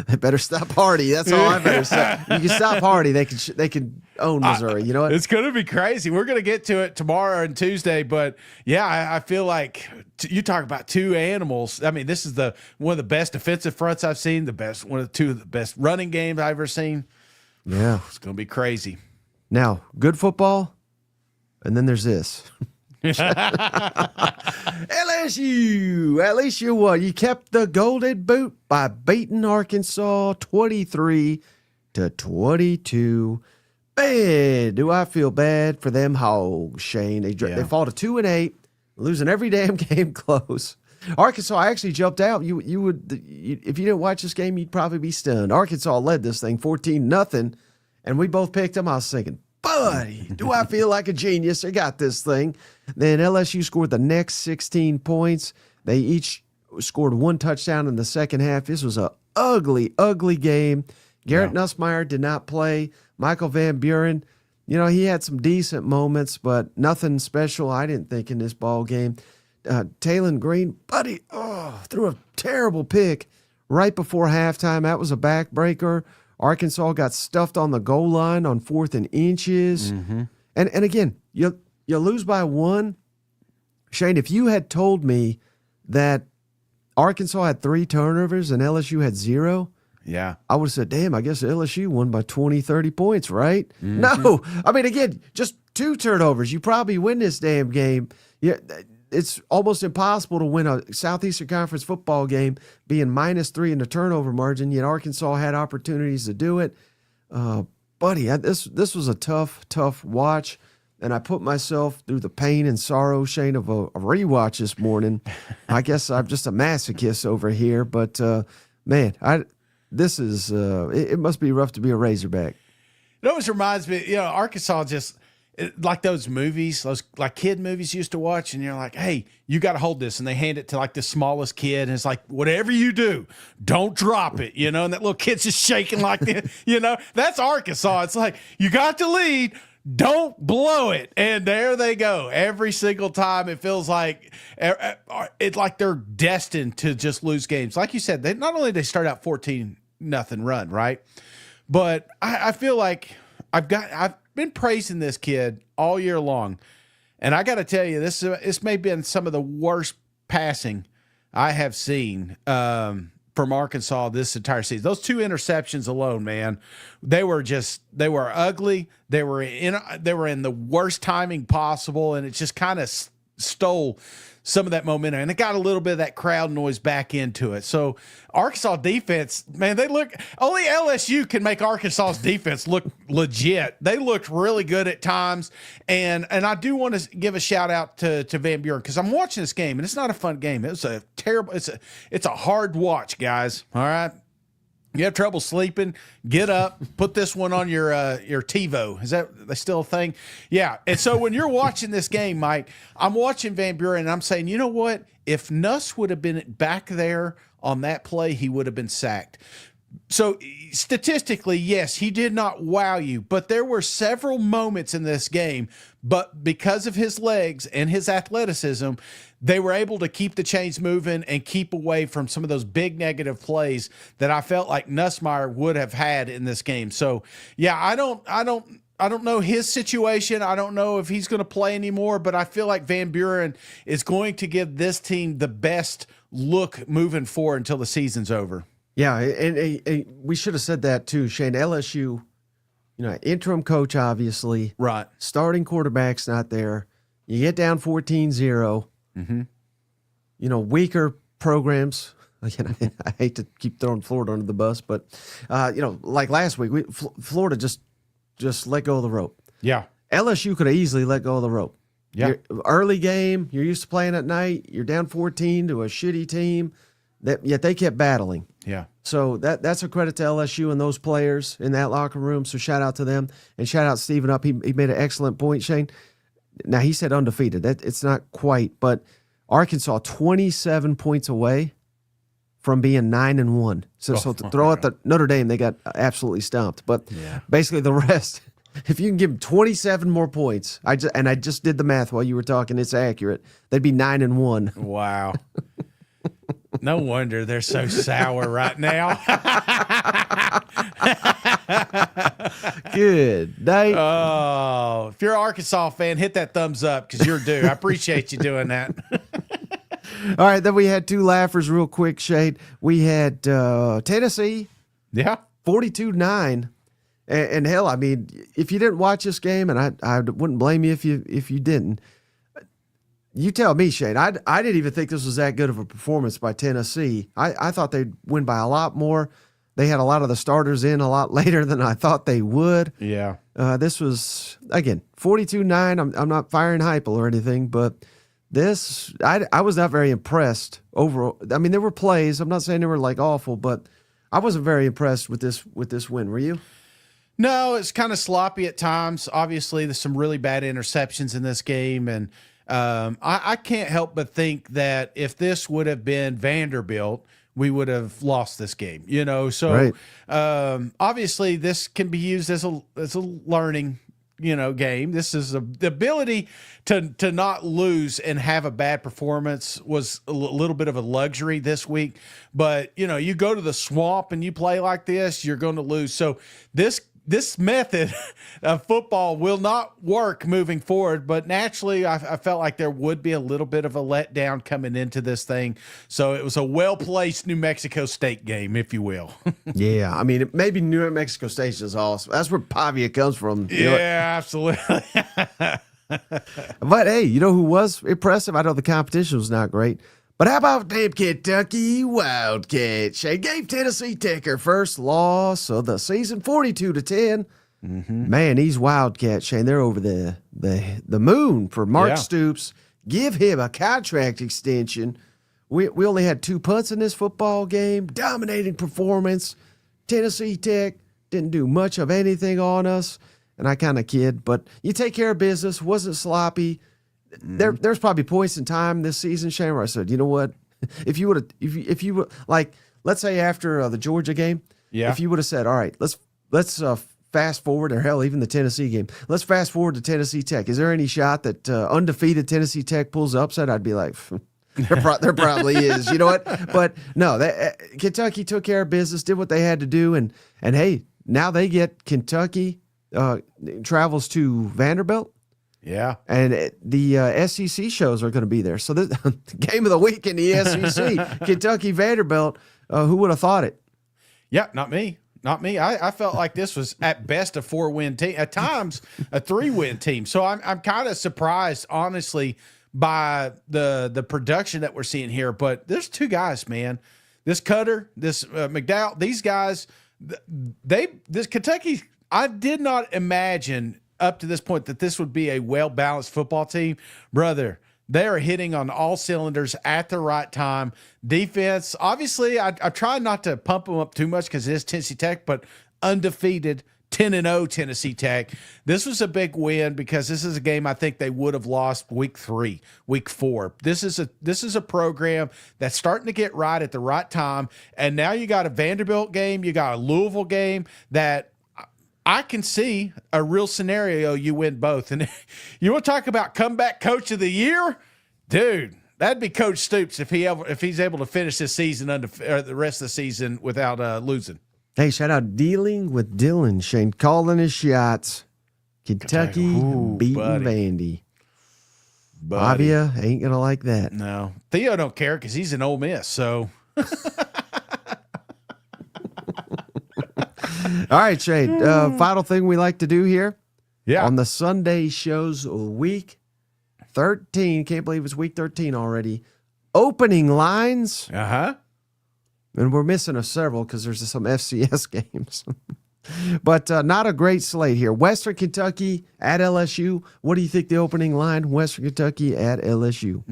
They better stop Hardy. That's all I better say. You can stop Hardy. They can own Missouri. You know what? It's going to be crazy. We're going to get to it tomorrow and Tuesday, but yeah, I feel like you talk about two animals. I mean, this is one of the best defensive fronts I've seen. One of the best running games I've ever seen. Yeah, it's going to be crazy. Now, good football, and then there's this. LSU, at least you won. You kept the golden boot by beating Arkansas 23-22. Man, do I feel bad for them hogs, Shane. They fall to 2-8, losing every damn game close. Arkansas actually jumped out. You would, if you didn't watch this game, you'd probably be stunned. Arkansas led this thing 14-0, and we both picked them. I was thinking, buddy, do I feel like a genius? I got this thing. Then LSU scored the next 16 points. They each scored one touchdown in the second half. This was an ugly, ugly game. Garrett Nussmeier did not play. Michael Van Buren, he had some decent moments, but nothing special, I didn't think, in this ball game. Taylon Green, buddy, threw a terrible pick right before halftime. That was a backbreaker. Arkansas got stuffed on the goal line on 4th and inches. Mm-hmm. And again, you lose by one. Shane, if you had told me that Arkansas had 3 turnovers and LSU had 0, I would have said, damn, I guess LSU won by 20, 30 points, right? Mm-hmm. No. I mean, again, just 2 turnovers. You probably win this damn game. Yeah, it's almost impossible to win a Southeastern Conference football game being -3 in the turnover margin, yet Arkansas had opportunities to do it. Buddy, this was a tough watch, and I put myself through the pain and sorrow, Shane, of a rewatch this morning. I guess I'm just a masochist over here, but man, this is it must be rough to be a Razorback. It always reminds me, Arkansas just – like those movies, those like kid movies you used to watch, and you're like, hey, you got to hold this. And they hand it to like the smallest kid, and it's like, whatever you do, don't drop it, and that little kid's just shaking like this, That's Arkansas. It's like, you got the lead, don't blow it. And there they go. Every single time it feels like it's like they're destined to just lose games. Like you said, not only they start out 14-0 run, right? But I feel like I've been praising this kid all year long, and I got to tell you, this may have been some of the worst passing I have seen from Arkansas this entire season. Those 2 interceptions alone, man, they were ugly. They were in the worst timing possible, and it just kind of stole some of that momentum, and it got a little bit of that crowd noise back into it. So Arkansas defense, man, only LSU can make Arkansas's defense look legit. They looked really good at times, and I do want to give a shout out to Van Buren, because I'm watching this game, and it's not a fun game. It's a hard watch, guys. All right. You have trouble sleeping, get up, put this one on your TiVo. Is that still a thing? Yeah. And so when you're watching this game, Mike, I'm watching Van Buren, and I'm saying, you know what? If Nuss would have been back there on that play, he would have been sacked. So statistically, yes, he did not wow you, but there were several moments in this game, but because of his legs and his athleticism, they were able to keep the chains moving and keep away from some of those big negative plays that I felt like Nussmeier would have had in this game. So yeah, I don't know his situation. I don't know if he's going to play anymore, but I feel like Van Buren is going to give this team the best look moving forward until the season's over. Yeah, and we should have said that too, Shane. LSU, interim coach, obviously. Right. Starting quarterback's not there. You get down 14-0. Mm-hmm. Weaker programs. Again, I hate to keep throwing Florida under the bus, but, like last week, Florida just let go of the rope. Yeah. LSU could have easily let go of the rope. Yeah. Early game, you're used to playing at night. You're down 14 to a shitty team. Yet they kept battling. Yeah. So that's a credit to LSU and those players in that locker room. So shout out to them, and shout out Stephen Up. He made an excellent point, Shane. Now he said undefeated. It's not quite, but Arkansas 27 points away from being 9-1. So to throw out the Notre Dame, they got absolutely stumped. But basically the rest, if you can give them 27 more points, I just did the math while you were talking. It's accurate. They'd be 9-1. Wow. No wonder they're so sour right now. Good night. Oh, if you're an Arkansas fan, hit that thumbs up because you're due. I appreciate you doing that. All right, then we had two laughers real quick, Shade. We had Tennessee, Yeah. 42-9. And hell, I mean, if you didn't watch this game, and I wouldn't blame you if you didn't, you tell me, Shane. I didn't even think this was that good of a performance by Tennessee. I thought they'd win by a lot more. They had a lot of the starters in a lot later than I thought they would. Yeah. This was, again, 42-9. I'm not firing Heupel or anything, but this, I was not very impressed overall. I mean, there were plays. I'm not saying they were like awful, but I wasn't very impressed with this win. Were you? No, it's kind of sloppy at times. Obviously, there's some really bad interceptions in this game, and I can't help but think that if this would have been Vanderbilt, we would have lost this game. So Right. Obviously, this can be used as a learning game. This is the ability to not lose and have a bad performance was a little bit of a luxury this week. But you go to the swamp and you play like this, you're going to lose. So this method of football will not work moving forward, but naturally I felt like there would be a little bit of a letdown coming into this thing. So it was a well-placed New Mexico State game, if you will. Yeah, I mean, maybe New Mexico State is awesome. That's where Pavia comes from. Yeah, absolutely. But hey, you know who was impressive? I know the competition was not great, but how about them Kentucky Wildcats? They gave Tennessee Tech her first loss of the season, 42-10. Man, these Wildcats, Shane, they're over the moon for Mark Yeah. Stoops. Give him a contract extension. We only had 2 punts in this football game. Dominating performance. Tennessee Tech didn't do much of anything on us. And I kind of kid, but you take care of business. Wasn't sloppy. There's probably points in time this season, Shane, where I said, you know what? If you would like, let's say after the Georgia game, Yeah. if you would have said, all right, let's fast forward, or hell, even the Tennessee game, let's fast forward to Tennessee Tech. Is there any shot that undefeated Tennessee Tech pulls the upset? I'd be like, there probably is. You know what? But no, Kentucky took care of business, did what they had to do, and hey, now they get Kentucky travels to Vanderbilt. Yeah. And the SEC shows are going to be there. So the game of the week in the SEC, Kentucky Vanderbilt. Who would have thought it? Yeah, not me. Not me. I felt like this was at best a 4-win team, at times a 3-win team. So I'm kind of surprised, honestly, by the production that we're seeing here. But there's 2 guys, man. This Cutter, this McDowell, these guys, this Kentucky. I did not imagine up to this point that this would be a well-balanced football team. Brother, they are hitting on all cylinders at the right time. Defense, obviously, I try not to pump them up too much because it is Tennessee Tech, but undefeated 10-0 Tennessee Tech. This was a big win because this is a game I think they would have lost week 3, week 4. This is a program that's starting to get right at the right time, and now you got a Vanderbilt game, you got a Louisville game that I can see a real scenario you win both. And you want to talk about comeback coach of the year? Dude, that'd be Coach Stoops if he's able to finish this season or the rest of the season without losing. Hey, shout out Dealing with Dylan. Shane calling his shots. Kentucky beating Vandy. Pavia ain't going to like that. No. Theo don't care because he's an Ole Miss, so. All right, Shane. Final thing we like to do here. Yeah. On the Sunday shows, week 13. Can't believe it's week 13 already. Opening lines. Uh-huh. And we're missing several because there's some FCS games. But not a great slate here. Western Kentucky at LSU. What do you think the opening line? Western Kentucky at LSU.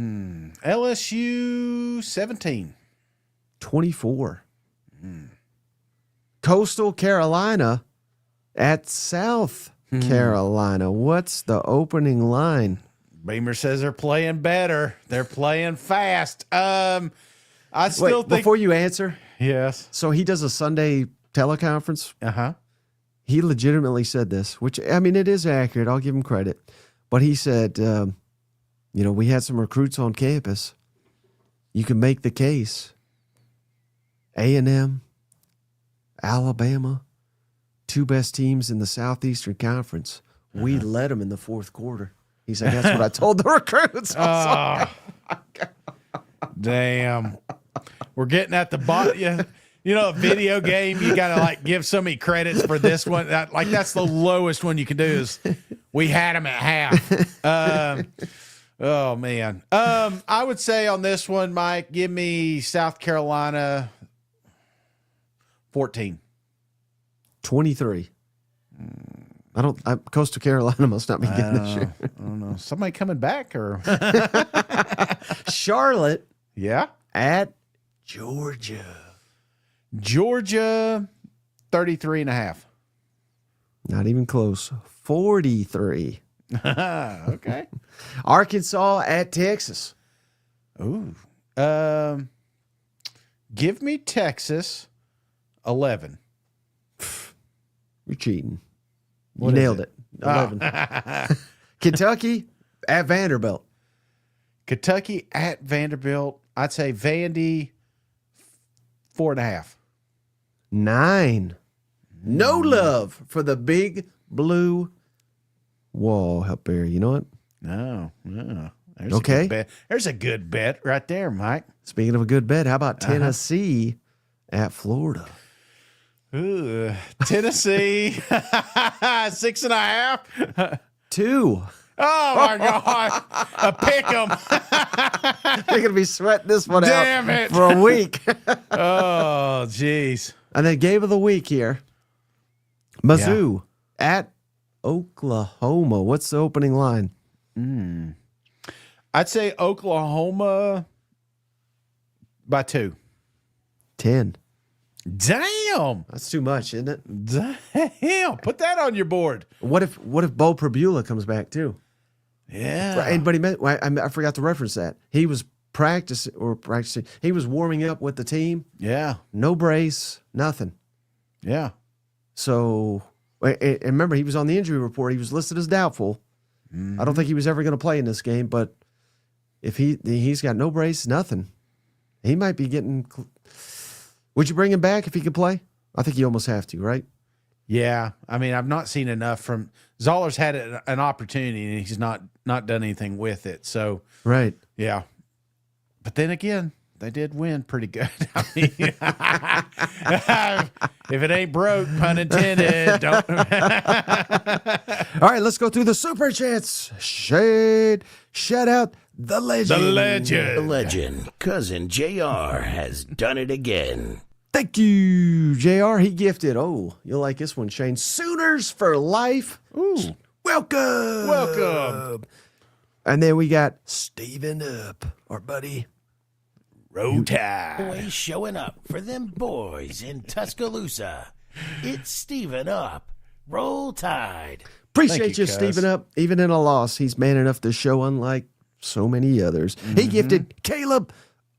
LSU 17. 24. Coastal Carolina at South Carolina. What's the opening line? Beamer says they're playing better. They're playing fast. I still think. Before you answer, Yes. so he does a Sunday teleconference. Uh-huh. He legitimately said this, which, I mean, it is accurate. I'll give him credit. But he said, we had some recruits on campus. You can make the case A&M, Alabama, two best teams in the Southeastern Conference. We led them in the fourth quarter. He said, that's what I told the recruits. I was like, Damn. We're getting at the bottom. Yeah. You know, a video game, you got to like give so many credits for this one. Like that's the lowest one you can do is we had them at half. Oh man. I would say on this one, Mike, give me South Carolina 14. 23. Coastal Carolina must not be getting this year. I don't know. Somebody coming back or Charlotte yeah. at Georgia. Georgia 33.5. Not even close. 43. Okay. Arkansas at Texas. Ooh. Give me Texas 11. You're cheating. You What is nailed it? it. 11. Kentucky at Vanderbilt. Kentucky at Vanderbilt. I'd say Vandy 4.5. 9. No love for the big blue wall up there. You know what? No. There's Okay. A good bet. There's a good bet right there, Mike. Speaking of a good bet, how about Tennessee at Florida? Ooh, Tennessee 6.5. 2. Oh my God. A pick 'em. They're going to be sweating this one Damn out it. for a week. Oh, jeez. And then game of the week here. Mizzou at Oklahoma. What's the opening line? I'd say Oklahoma by 2. 10. Damn. That's too much, isn't it? Damn. Put that on your board. What if Bo Prabula comes back too? Yeah. Anybody I forgot to reference that. He was practicing. He was warming up with the team. Yeah. No brace, nothing. Yeah. So, and remember, he was on the injury report. He was listed as doubtful. I don't think he was ever going to play in this game, but if he's got no brace, nothing, he might be getting. Would you bring him back if he could play? I think you almost have to, right? Yeah. I mean, I've not seen enough from Zoller's had an opportunity and he's not done anything with it. So, Right. yeah. But then again, they did win pretty good. I mean, if it ain't broke, pun intended, don't. All right, let's go through the super chats. Shout out the legend. The The legend. legend, Cousin JR, has done it again. Thank you, JR. He gifted. Oh, you'll like this one, Shane. Sooners for life. Ooh. Welcome. Welcome. And then we got Steven Up, our buddy. Roll Tide. Boys showing up for them boys in Tuscaloosa. It's Steven Up. Roll Tide. Appreciate Thank you, you, cuz. Steven Up. Even in a loss, he's man enough to show, unlike so many others. He gifted Caleb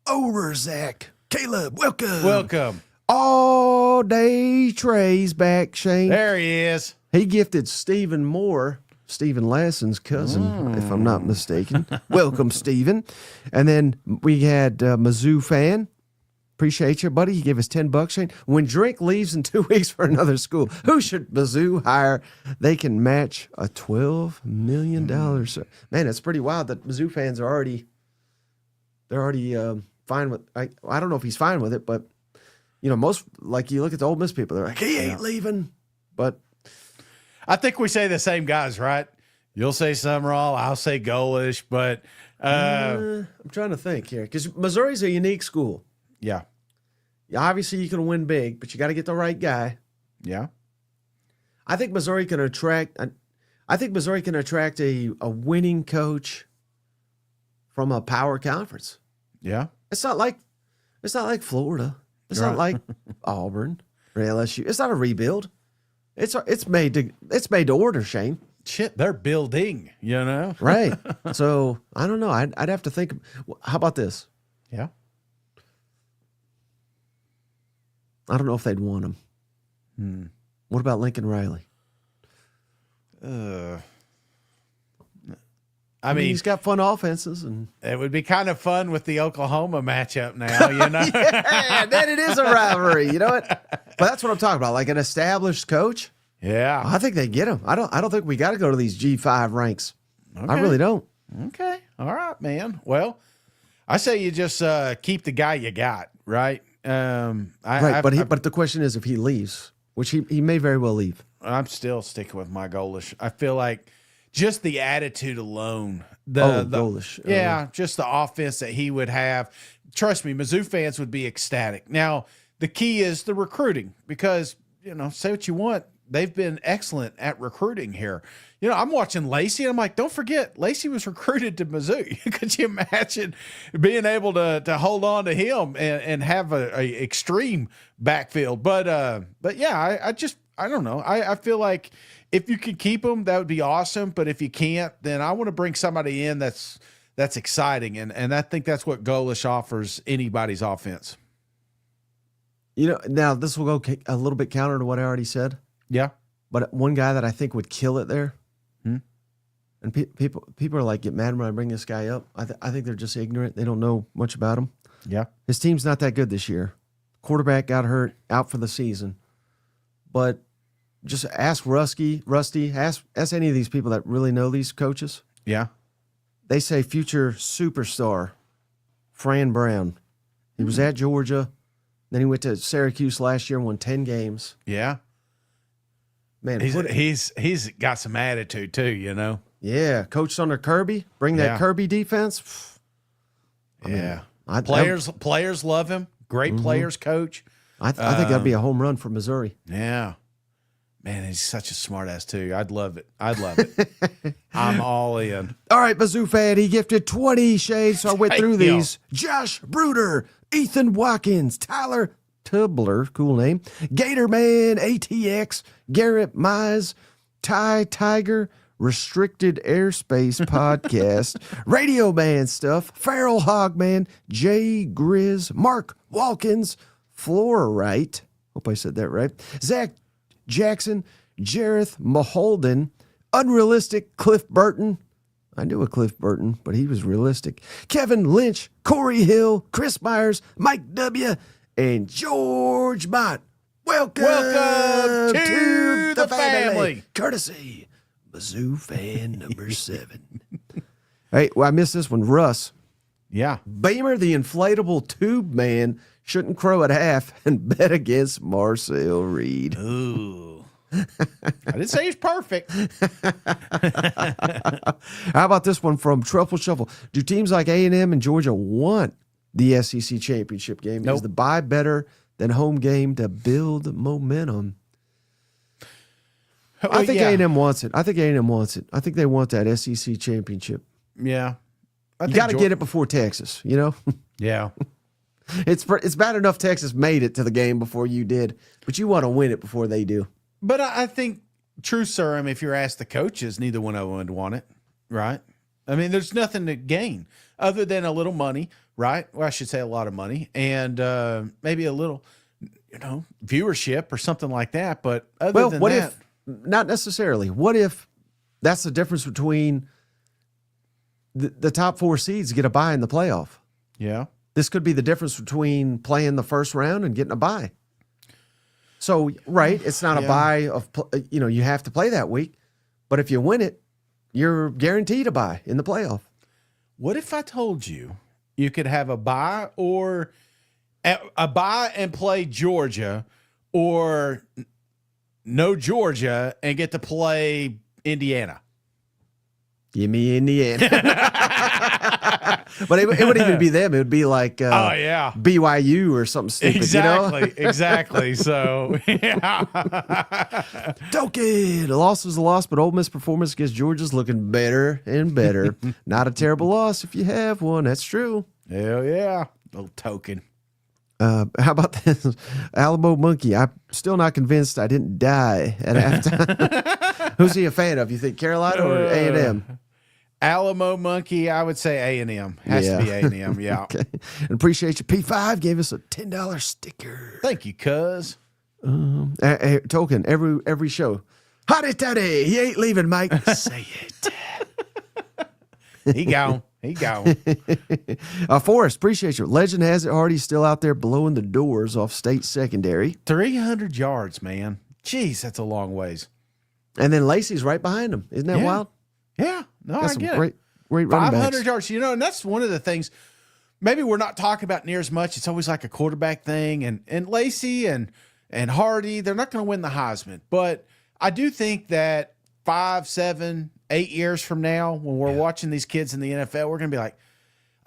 Overzak. Caleb, welcome. Welcome. All day Trey's back, Shane. There he is. He gifted Stephen Moore, Stephen Lasson's cousin, if I'm not mistaken. Welcome, Stephen. And then we had Mizzou fan. Appreciate you, buddy. He gave us $10, Shane. When Drink leaves in 2 weeks for another school, who should Mizzou hire? They can match a $12 million. Man, that's pretty wild that Mizzou fans are already fine with. I don't know if he's fine with it, but you know, most like you look at the Ole Miss people, they're like, he ain't leaving. But I think we say the same guys, right? You'll say Summerall, I'll say Golish, but I'm trying to think here because Missouri's a unique school. yeah. Obviously, you can win big, but you got to get the right guy. Yeah. I think Missouri can attract. I think Missouri can attract a winning coach from a power conference. Yeah. It's not like Florida. It's not like Auburn or LSU. It's not a rebuild. It's made to order, Shane. Shit, they're building, you know? Right. So I don't know. I'd have to think. How about this? Yeah. I don't know if they'd want him. What about Lincoln Riley? I I mean, he's got fun offenses, and it would be kind of fun with the Oklahoma matchup now, you know? yeah, then it is a rivalry. You know what? But that's what I'm talking about. Like an established coach. Yeah. I think they get him. I don't think we got to go to these G5 ranks. Okay. I really don't. Okay. All right, man. Well, I say you just keep the guy you got, right? But the question is if he leaves, which he may very well leave. I'm still sticking with my Golish. I feel like just the attitude alone. Golish. Yeah, just the offense that he would have. Trust me, Mizzou fans would be ecstatic. Now, the key is the recruiting because, say what you want. They've been excellent at recruiting here. I'm watching Lacey, and I'm like, don't forget, Lacey was recruited to Mizzou. Could you imagine being able to hold on to him and have a extreme backfield? But yeah, I don't know. I feel like if you could keep him, that would be awesome. But if you can't, then I want to bring somebody in that's exciting, and I think that's what Golish offers anybody's offense. Now this will go a little bit counter to what I already said. Yeah. But one guy that I think would kill it there, and people are like, get mad when I bring this guy up. I think they're just ignorant. They don't know much about him. Yeah. His team's not that good this year. Quarterback got hurt, out for the season. But just ask Rusty, ask any of these people that really know these coaches. Yeah. They say future superstar, Fran Brown. He was at Georgia. Then he went to Syracuse last year and won 10 games. Yeah. Man, he's got some attitude too, Yeah, coached under Kirby. Bring that Kirby defense. Players love him. Great players coach. I think that'd be a home run for Missouri. Yeah. Man, he's such a smart ass too. I'd love it. I'm all in. All right, Mizzou fan, he gifted 20 shades, so I went through these. Josh Bruder, Ethan Watkins, Tyler Tubler, cool name, Gatorman, ATX, Garrett Mize, Ty Tiger, Restricted Airspace Podcast, Radio Man Stuff, Feral Hogman, Jay Grizz, Mark Walkins, Florite, hope I said that right, Zach Jackson, Jareth Maholden, Unrealistic Cliff Burton. I knew a Cliff Burton, but he was realistic. Kevin Lynch, Corey Hill, Chris Myers, Mike W., and George Mott. Welcome to the family. Courtesy Mizzou fan number 7. Hey, well, I missed this one. Russ. Yeah. Beamer, the inflatable tube man, shouldn't crow at half and bet against Marcel Reed. Ooh. I didn't say he's perfect. How about this one from Truffle Shuffle? Do teams like A&M and Georgia want the SEC championship game? Nope. Is the bye better than home game to build momentum? I think A&M wants it. I think they want that SEC championship. Yeah. You got to get it before Texas, Yeah. It's bad enough Texas made it to the game before you did, but you want to win it before they do. But I think, true serum, if you're asked the coaches, neither one of them would want it, right? I mean, there's nothing to gain other than a little money, right? Well, I should say a lot of money and maybe a little, viewership or something like that. But other than that, not necessarily. What if that's the difference between the top 4 seeds get a bye in the playoff? Yeah. This could be the difference between playing the first round and getting a bye. So, right, it's not a bye of, you have to play that week. But if you win it, you're guaranteed a bye in the playoff. What if I told you you could have a bye or a bye and play Georgia or no Georgia and get to play Indiana? Give me Indiana. But it wouldn't even be them. It would be like BYU or something stupid. Exactly. So, Token. A loss was a loss, but Ole Miss performance against Georgia's looking better and better. Not a terrible loss if you have one. That's true. Hell yeah. Little token. How about this? Alamo Monkey. I'm still not convinced I didn't die at halftime. Who's he a fan of? You think Carolina or A&M? Alamo Monkey, I would say A&M. Has to be A&M, yeah. Okay. And appreciate you. P5 gave us a $10 sticker. Thank you, cuz. Token, every show. Hotty toddy, he ain't leaving, Mike. Say it. He gone. He gone. Forrest, appreciate you. Legend has it, Hardy's still out there blowing the doors off state secondary. 300 yards, man. Jeez, that's a long ways. And then Lacey's right behind him. Isn't that wild? Yeah. No, Got I some get great, it. great running 500 backs. yards, and that's one of the things maybe we're not talking about near as much. It's always like a quarterback thing. And Lacey and Hardy, they're not going to win the Heisman. But I do think that 5, 7, 8 years from now, when we're watching these kids in the NFL, we're going to be like,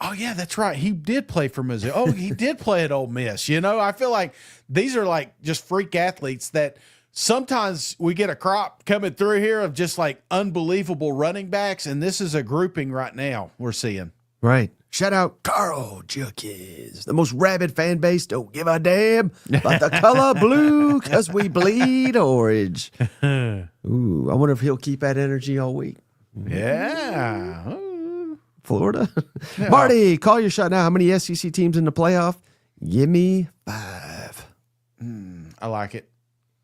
oh, yeah, that's right. He did play for Mizzou. Oh, he did play at Ole Miss. I feel like these are like just freak athletes that sometimes we get a crop coming through here of just like unbelievable running backs, and this is a grouping right now we're seeing. Right. Shout out Carl Jukis, the most rabid fan base. Don't give a damn about the color blue because we bleed orange. Ooh, I wonder if he'll keep that energy all week. Yeah. Florida. Marty, call your shot now. How many SEC teams in the playoff? Give me 5. I like it.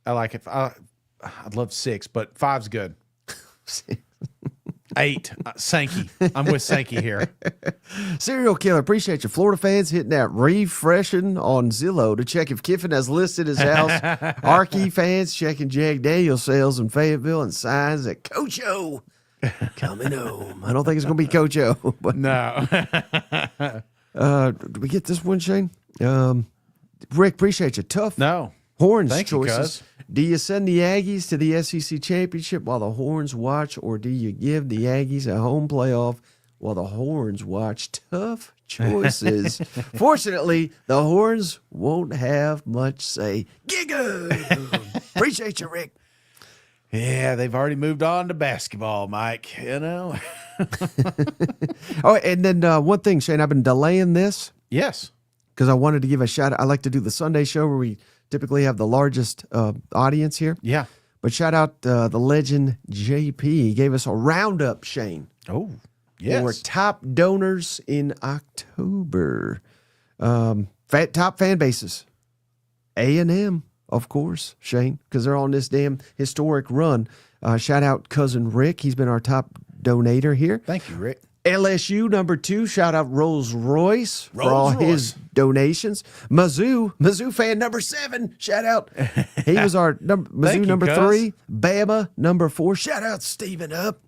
I'd love 6, but 5's good. 8. Sankey. I'm with Sankey here. Serial killer, appreciate you. Florida fans hitting that refreshing on Zillow to check if Kiffin has listed his house. Archie fans checking Jack Daniels sales in Fayetteville and signs that Coach O coming home. I don't think it's going to be Coach O. But No. did we get this one, Shane? Rick, appreciate you. Tough. No. Horns Thank you, choices. cuz. Do you send the Aggies to the SEC championship while the Horns watch, or do you give the Aggies a home playoff while the Horns watch? Tough choices. Fortunately, the Horns won't have much say. Giga! Appreciate you, Rick. Yeah, they've already moved on to basketball, Mike. Oh, and then one thing, Shane, I've been delaying this Yes. because I wanted to give a shout out. I like to do the Sunday show where we typically have the largest audience here. Yeah. But shout out the legend JP. He gave us a roundup, Shane. Oh, For yes. top donors in October. Top fan bases. A&M, of course, Shane, because they're on this damn historic run. Shout out Cousin Rick. He's been our top donator here. Thank you, Rick. LSU number 2, shout out Rolls Royce for all Rolls-Royce. his donations. Mizzou fan number 7, shout out. He was our Mizzou you, number cuz. 3. Bama number 4, shout out Steven Up.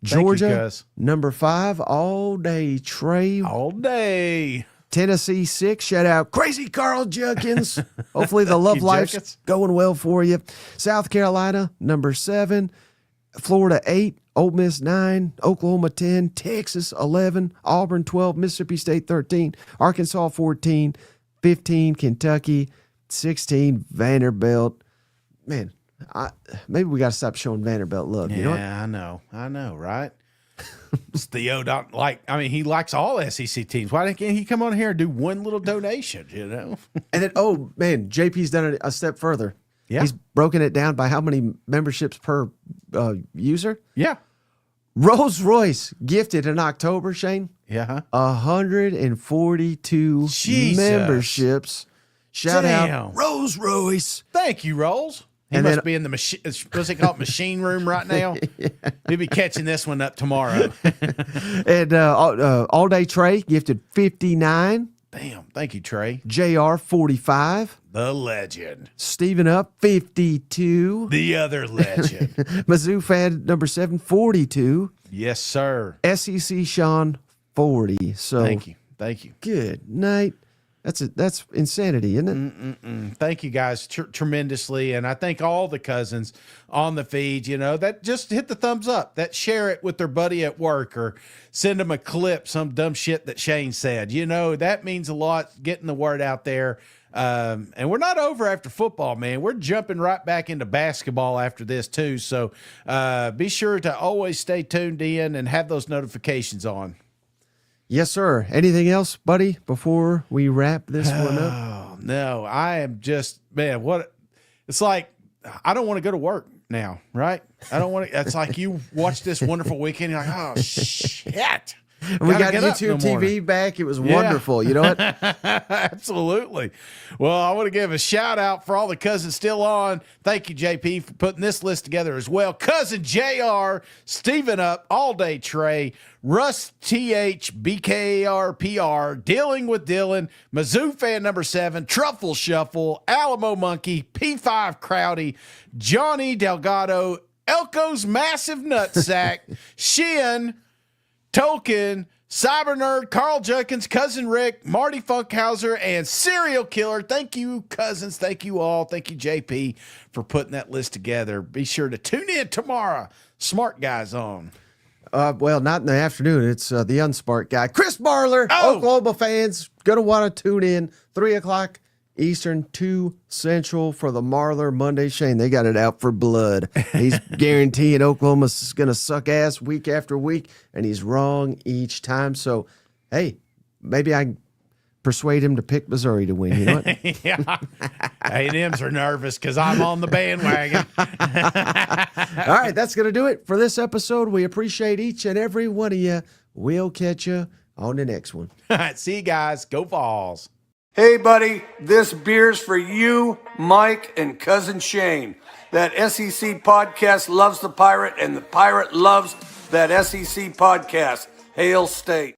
Georgia Thank you, cuz. number 5, all day Trey. All day. Tennessee 6, shout out Crazy Carl Judkins. Hopefully the love you, life's Judkins. going well for you. South Carolina number 7, Florida 8, Ole Miss 9, Oklahoma 10, Texas 11, Auburn 12, Mississippi State 13, Arkansas 14, 15, Kentucky 16, Vanderbilt. Man, maybe we got to stop showing Vanderbilt love. Yeah, You know what? I know, right? Theo don't he likes all SEC teams. Why can't he come on here and do one little donation, And then, oh man, JP's done it a step further. Yeah. He's broken it down by how many memberships per user. Yeah. Rolls Royce gifted in October, Shane. Yeah. 142 Jesus. memberships. Shout Damn. out Rolls Royce. Thank you, Rolls. He And must then- be in the machine. What's it called? Machine room right now. He'll be catching this one up tomorrow. And All Day Trey gifted 59. Damn. Thank you, Trey. JR 45. The legend. Stephen Up 52. The other legend. Mizzou fan number 7 42. Yes, sir. SEC Sean 40. So Thank you. Thank you. good night. That's insanity, isn't it? Thank you guys tremendously. And I thank all the cousins on the feed, that just hit the thumbs up, that share it with their buddy at work or send them a clip, some dumb shit that Shane said. That means a lot, getting the word out there. And we're not over after football, man. We're jumping right back into basketball after this too. So be sure to always stay tuned in and have those notifications on. Yes, sir. Anything else, buddy, before we wrap this one up? Oh, no, I am just, man, it's like, I don't want to go to work now, right? I don't want to, it's like you watch this wonderful weekend, you're like, oh, shit. And we Gotta got get up in YouTube the morning. TV back. It was wonderful. You know what? Absolutely. Well, I want to give a shout out for all the cousins still on. Thank you, JP, for putting this list together as well. Cousin JR, Steven Up, All Day Trey, Russ TH, BKRPR, Dealing with Dylan, Mizzou fan number 7, Truffle Shuffle, Alamo Monkey, P5 Crowdy, Johnny Delgado, Elko's Massive Nutsack, Shin, Tolkien, Cyber Nerd, Carl Junkins, Cousin Rick, Marty Funkhauser, and Serial Killer. Thank you, cousins. Thank you all. Thank you, JP, for putting that list together. Be sure to tune in tomorrow. Smart Guys on. Well, not in the afternoon. It's the unspark guy, Chris Marler. Oh! Oklahoma fans going to want to tune in 3 o'clock Eastern, 2 Central for the Marler Monday Shane. They got it out for blood. He's guaranteeing Oklahoma's going to suck ass week after week, and he's wrong each time. So, hey, maybe I can persuade him to pick Missouri to win. You know what? Yeah. A&Ms are nervous because I'm on the bandwagon. All right, that's going to do it for this episode. We appreciate each and every one of you. We'll catch you on the next one. All right, see you guys. Go Vols. Hey, buddy, this beer's for you, Mike, and Cousin Shane. That SEC podcast loves the Pirate, and the Pirate loves that SEC podcast. Hail State.